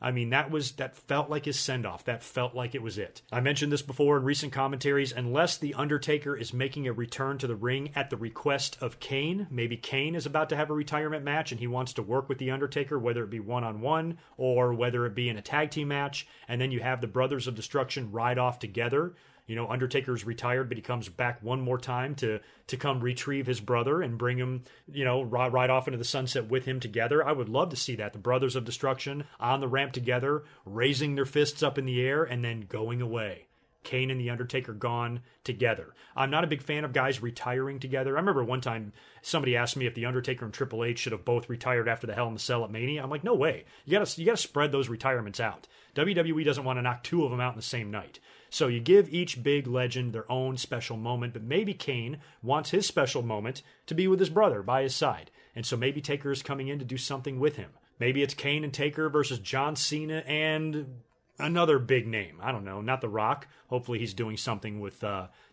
I mean, that felt like his send-off. That felt like it was it. I mentioned this before in recent commentaries. Unless The Undertaker is making a return to the ring at the request of Kane, maybe Kane is about to have a retirement match and he wants to work with The Undertaker, whether it be one-on-one or whether it be in a tag team match, and then you have the Brothers of Destruction ride off together. You know, Undertaker's retired, but he comes back one more time to come retrieve his brother and bring him, you know, ride off into the sunset with him together. I would love to see that. The Brothers of Destruction on the ramp together, raising their fists up in the air, and then going away. Kane and The Undertaker gone together. I'm not a big fan of guys retiring together. I remember one time somebody asked me if The Undertaker and Triple H should have both retired after the Hell in the Cell at Mania. I'm like, no way. You gotta spread those retirements out. WWE doesn't want to knock two of them out in the same night. So you give each big legend their own special moment, but maybe Kane wants his special moment to be with his brother by his side. And so maybe Taker is coming in to do something with him. Maybe it's Kane and Taker versus John Cena and another big name. I don't know, not The Rock. Hopefully he's doing something with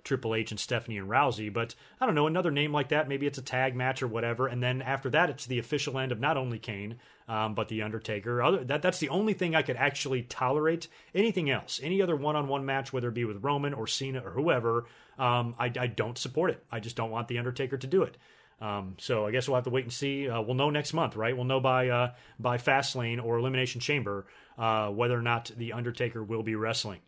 Triple H and Stephanie and Rousey, but I don't know, another name like that. Maybe it's a tag match or whatever, and then after that it's the official end of not only Kane, but The Undertaker. That's the only thing I could actually tolerate. Anything else, any other one-on-one match, whether it be with Roman or Cena or whoever, I don't support it. I just don't want The Undertaker to do it. So I guess we'll have to wait and see. We'll know next month, right? We'll know by Fastlane or Elimination Chamber whether or not The Undertaker will be wrestling.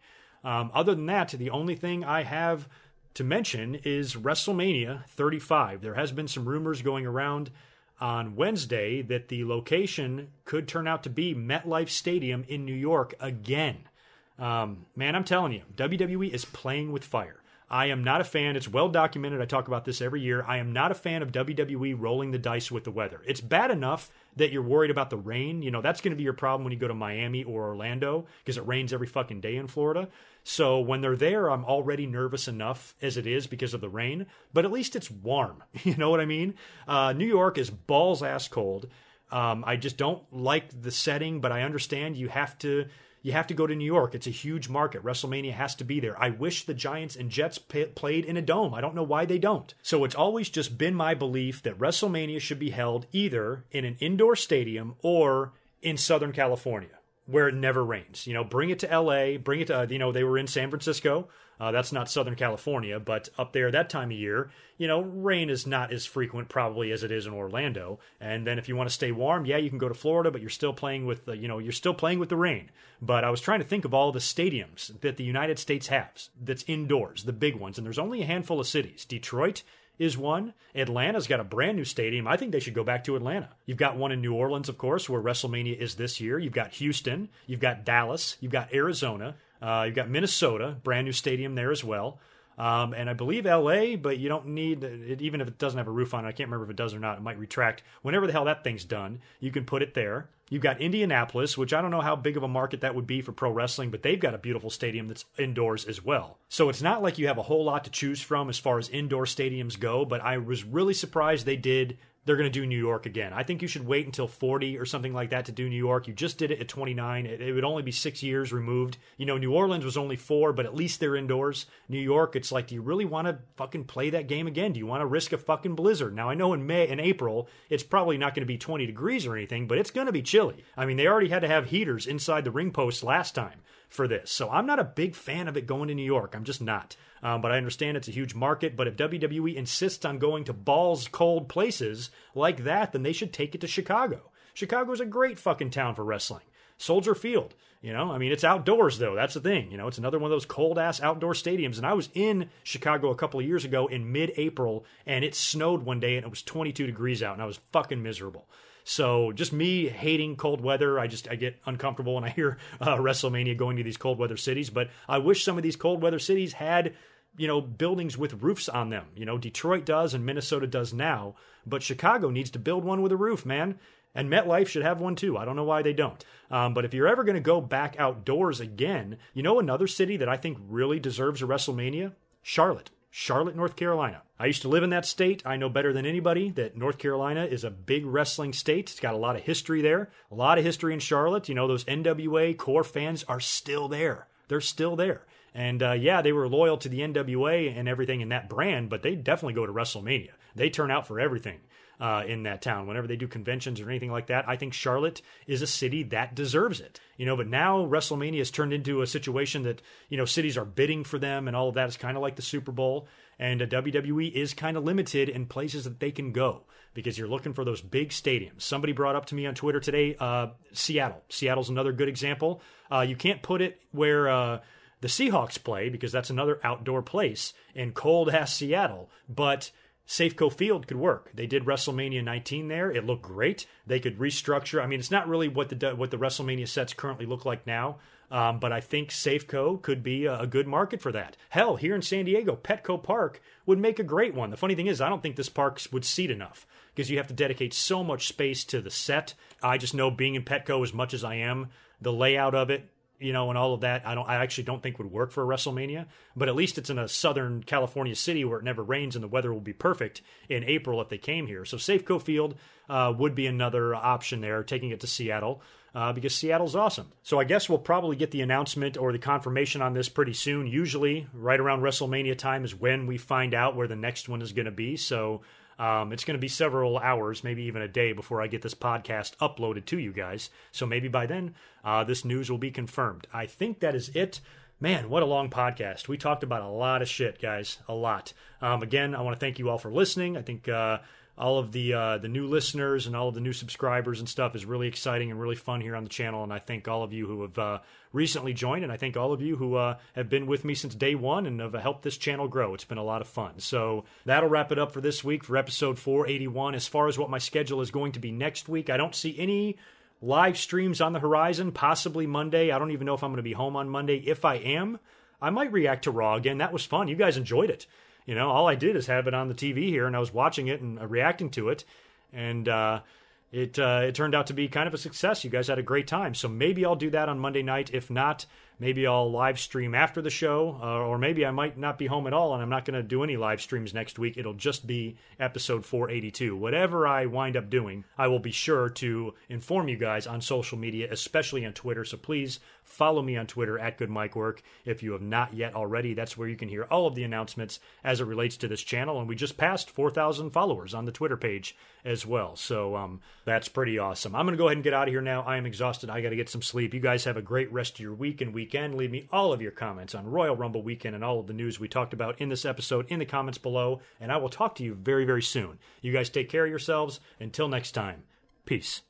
Other than that, the only thing I have to mention is WrestleMania 35. There has been some rumors going around on Wednesday that the location could turn out to be MetLife Stadium in New York again. Man, I'm telling you, WWE is playing with fire. I am not a fan. It's well documented. I talk about this every year. I am not a fan of WWE rolling the dice with the weather. It's bad enough that you're worried about the rain. You know, that's going to be your problem when you go to Miami or Orlando because it rains every fucking day in Florida. So when they're there, I'm already nervous enough as it is because of the rain. But at least it's warm. You know what I mean? New York is balls ass cold. I just don't like the setting, but I understand you have to go to New York. It's a huge market. WrestleMania has to be there. I wish the Giants and Jets played in a dome. I don't know why they don't. So it's always just been my belief that WrestleMania should be held either in an indoor stadium or in Southern California, where it never rains. You know, bring it to LA, bring it to, they were in San Francisco. That's not Southern California, but up there that time of year, rain is not as frequent probably as it is in Orlando. And then if you want to stay warm, yeah, you can go to Florida, but you're still playing with, you're still playing with the rain. But I was trying to think of all the stadiums that the United States has that's indoors, the big ones. And there's only a handful of cities. Detroit is one. Atlanta's got a brand new stadium. I think they should go back to Atlanta. You've got one in New Orleans, of course, where WrestleMania is this year. You've got Houston. You've got Dallas. You've got Arizona. You've got Minnesota, brand new stadium there as well. And I believe LA, but you don't need it, even if it doesn't have a roof on it. I can't remember if it does or not. It might retract. Whenever the hell that thing's done, you can put it there. You've got Indianapolis, which I don't know how big of a market that would be for pro wrestling, but they've got a beautiful stadium that's indoors as well. So it's not like you have a whole lot to choose from as far as indoor stadiums go, but I was really surprised they're going to do New York again. I think you should wait until 40 or something like that to do New York. You just did it at 29. It would only be 6 years removed. New Orleans was only 4, but at least they're indoors. New York, it's like, do you really want to fucking play that game again? Do you want to risk a fucking blizzard? Now, I know in April, it's probably not going to be 20 degrees or anything, but it's going to be chilly. I mean, they already had to have heaters inside the ring posts last time for this. So I'm not a big fan of it going to New York. I'm just not. But I understand it's a huge market. But if WWE insists on going to balls cold places like that, then they should take it to Chicago. Chicago's a great fucking town for wrestling. Soldier Field, it's outdoors though. That's the thing. It's another one of those cold ass outdoor stadiums. And I was in Chicago a couple of years ago in mid-April, and it snowed one day and it was 22 degrees out, and I was fucking miserable. So just me hating cold weather, I get uncomfortable when I hear WrestleMania going to these cold weather cities. But I wish some of these cold weather cities had, buildings with roofs on them. Detroit does and Minnesota does now, but Chicago needs to build one with a roof, man. And MetLife should have one too. I don't know why they don't. But if you're ever going to go back outdoors again, another city that I think really deserves a WrestleMania? Charlotte, North Carolina. I used to live in that state. I know better than anybody that North Carolina is a big wrestling state. It's got a lot of history there. A lot of history in Charlotte. Those NWA core fans are still there. They're still there. And they were loyal to the NWA and everything in that brand, but they definitely go to WrestleMania. They turn out for everything in that town. Whenever they do conventions or anything like that, I think Charlotte is a city that deserves it. But now WrestleMania has turned into a situation that, cities are bidding for them and all of that. Is kind of like the Super Bowl. And WWE is kind of limited in places that they can go because you're looking for those big stadiums. Somebody brought up to me on Twitter today, Seattle. Seattle's another good example. You can't put it where the Seahawks play because that's another outdoor place in cold-ass Seattle. But Safeco Field could work. They did WrestleMania 19 there. It looked great. They could restructure. I mean, it's not really what the WrestleMania sets currently look like now, but I think Safeco could be a good market for that. Hell, here in San Diego, Petco Park would make a great one. The funny thing is, I don't think this park would seat enough because you have to dedicate so much space to the set. I just know being in Petco as much as I am, the layout of it, and all of that, I actually don't think would work for a WrestleMania, but at least it's in a Southern California city where it never rains and the weather will be perfect in April if they came here. So Safeco Field would be another option there, taking it to Seattle, because Seattle's awesome. So I guess we'll probably get the announcement or the confirmation on this pretty soon. Usually right around WrestleMania time is when we find out where the next one is going to be. So it's going to be several hours, maybe even a day before I get this podcast uploaded to you guys. So maybe by then, this news will be confirmed. I think that is it. Man, what a long podcast. We talked about a lot of shit, guys. A lot. Again, I want to thank you all for listening. I think all of the new listeners and all of the new subscribers and stuff is really exciting and really fun here on the channel. And I thank all of you who have recently joined, and I thank all of you who have been with me since day one and have helped this channel grow. It's been a lot of fun. So that'll wrap it up for this week for episode 481. As far as what my schedule is going to be next week, I don't see any live streams on the horizon, possibly Monday. I don't even know if I'm going to be home on Monday. If I am, I might react to Raw again. That was fun. You guys enjoyed it. You know, all I did is have it on the TV here, and I was watching it and reacting to it, and it turned out to be kind of a success. You guys had a great time, so maybe I'll do that on Monday night. If not, maybe I'll live stream after the show, or maybe I might not be home at all, and I'm not going to do any live streams next week. It'll just be episode 482. Whatever I wind up doing, I will be sure to inform you guys on social media, especially on Twitter, so please follow me on Twitter at GoodMikeWork if you have not yet already. That's where you can hear all of the announcements as it relates to this channel, and we just passed 4,000 followers on the Twitter page as well, so that's pretty awesome. I'm going to go ahead and get out of here now. I am exhausted. I got to get some sleep. You guys have a great rest of your week and weekend. Leave me all of your comments on Royal Rumble weekend and all of the news we talked about in this episode in the comments below, and I will talk to you very, very soon. You guys take care of yourselves. Until next time, peace.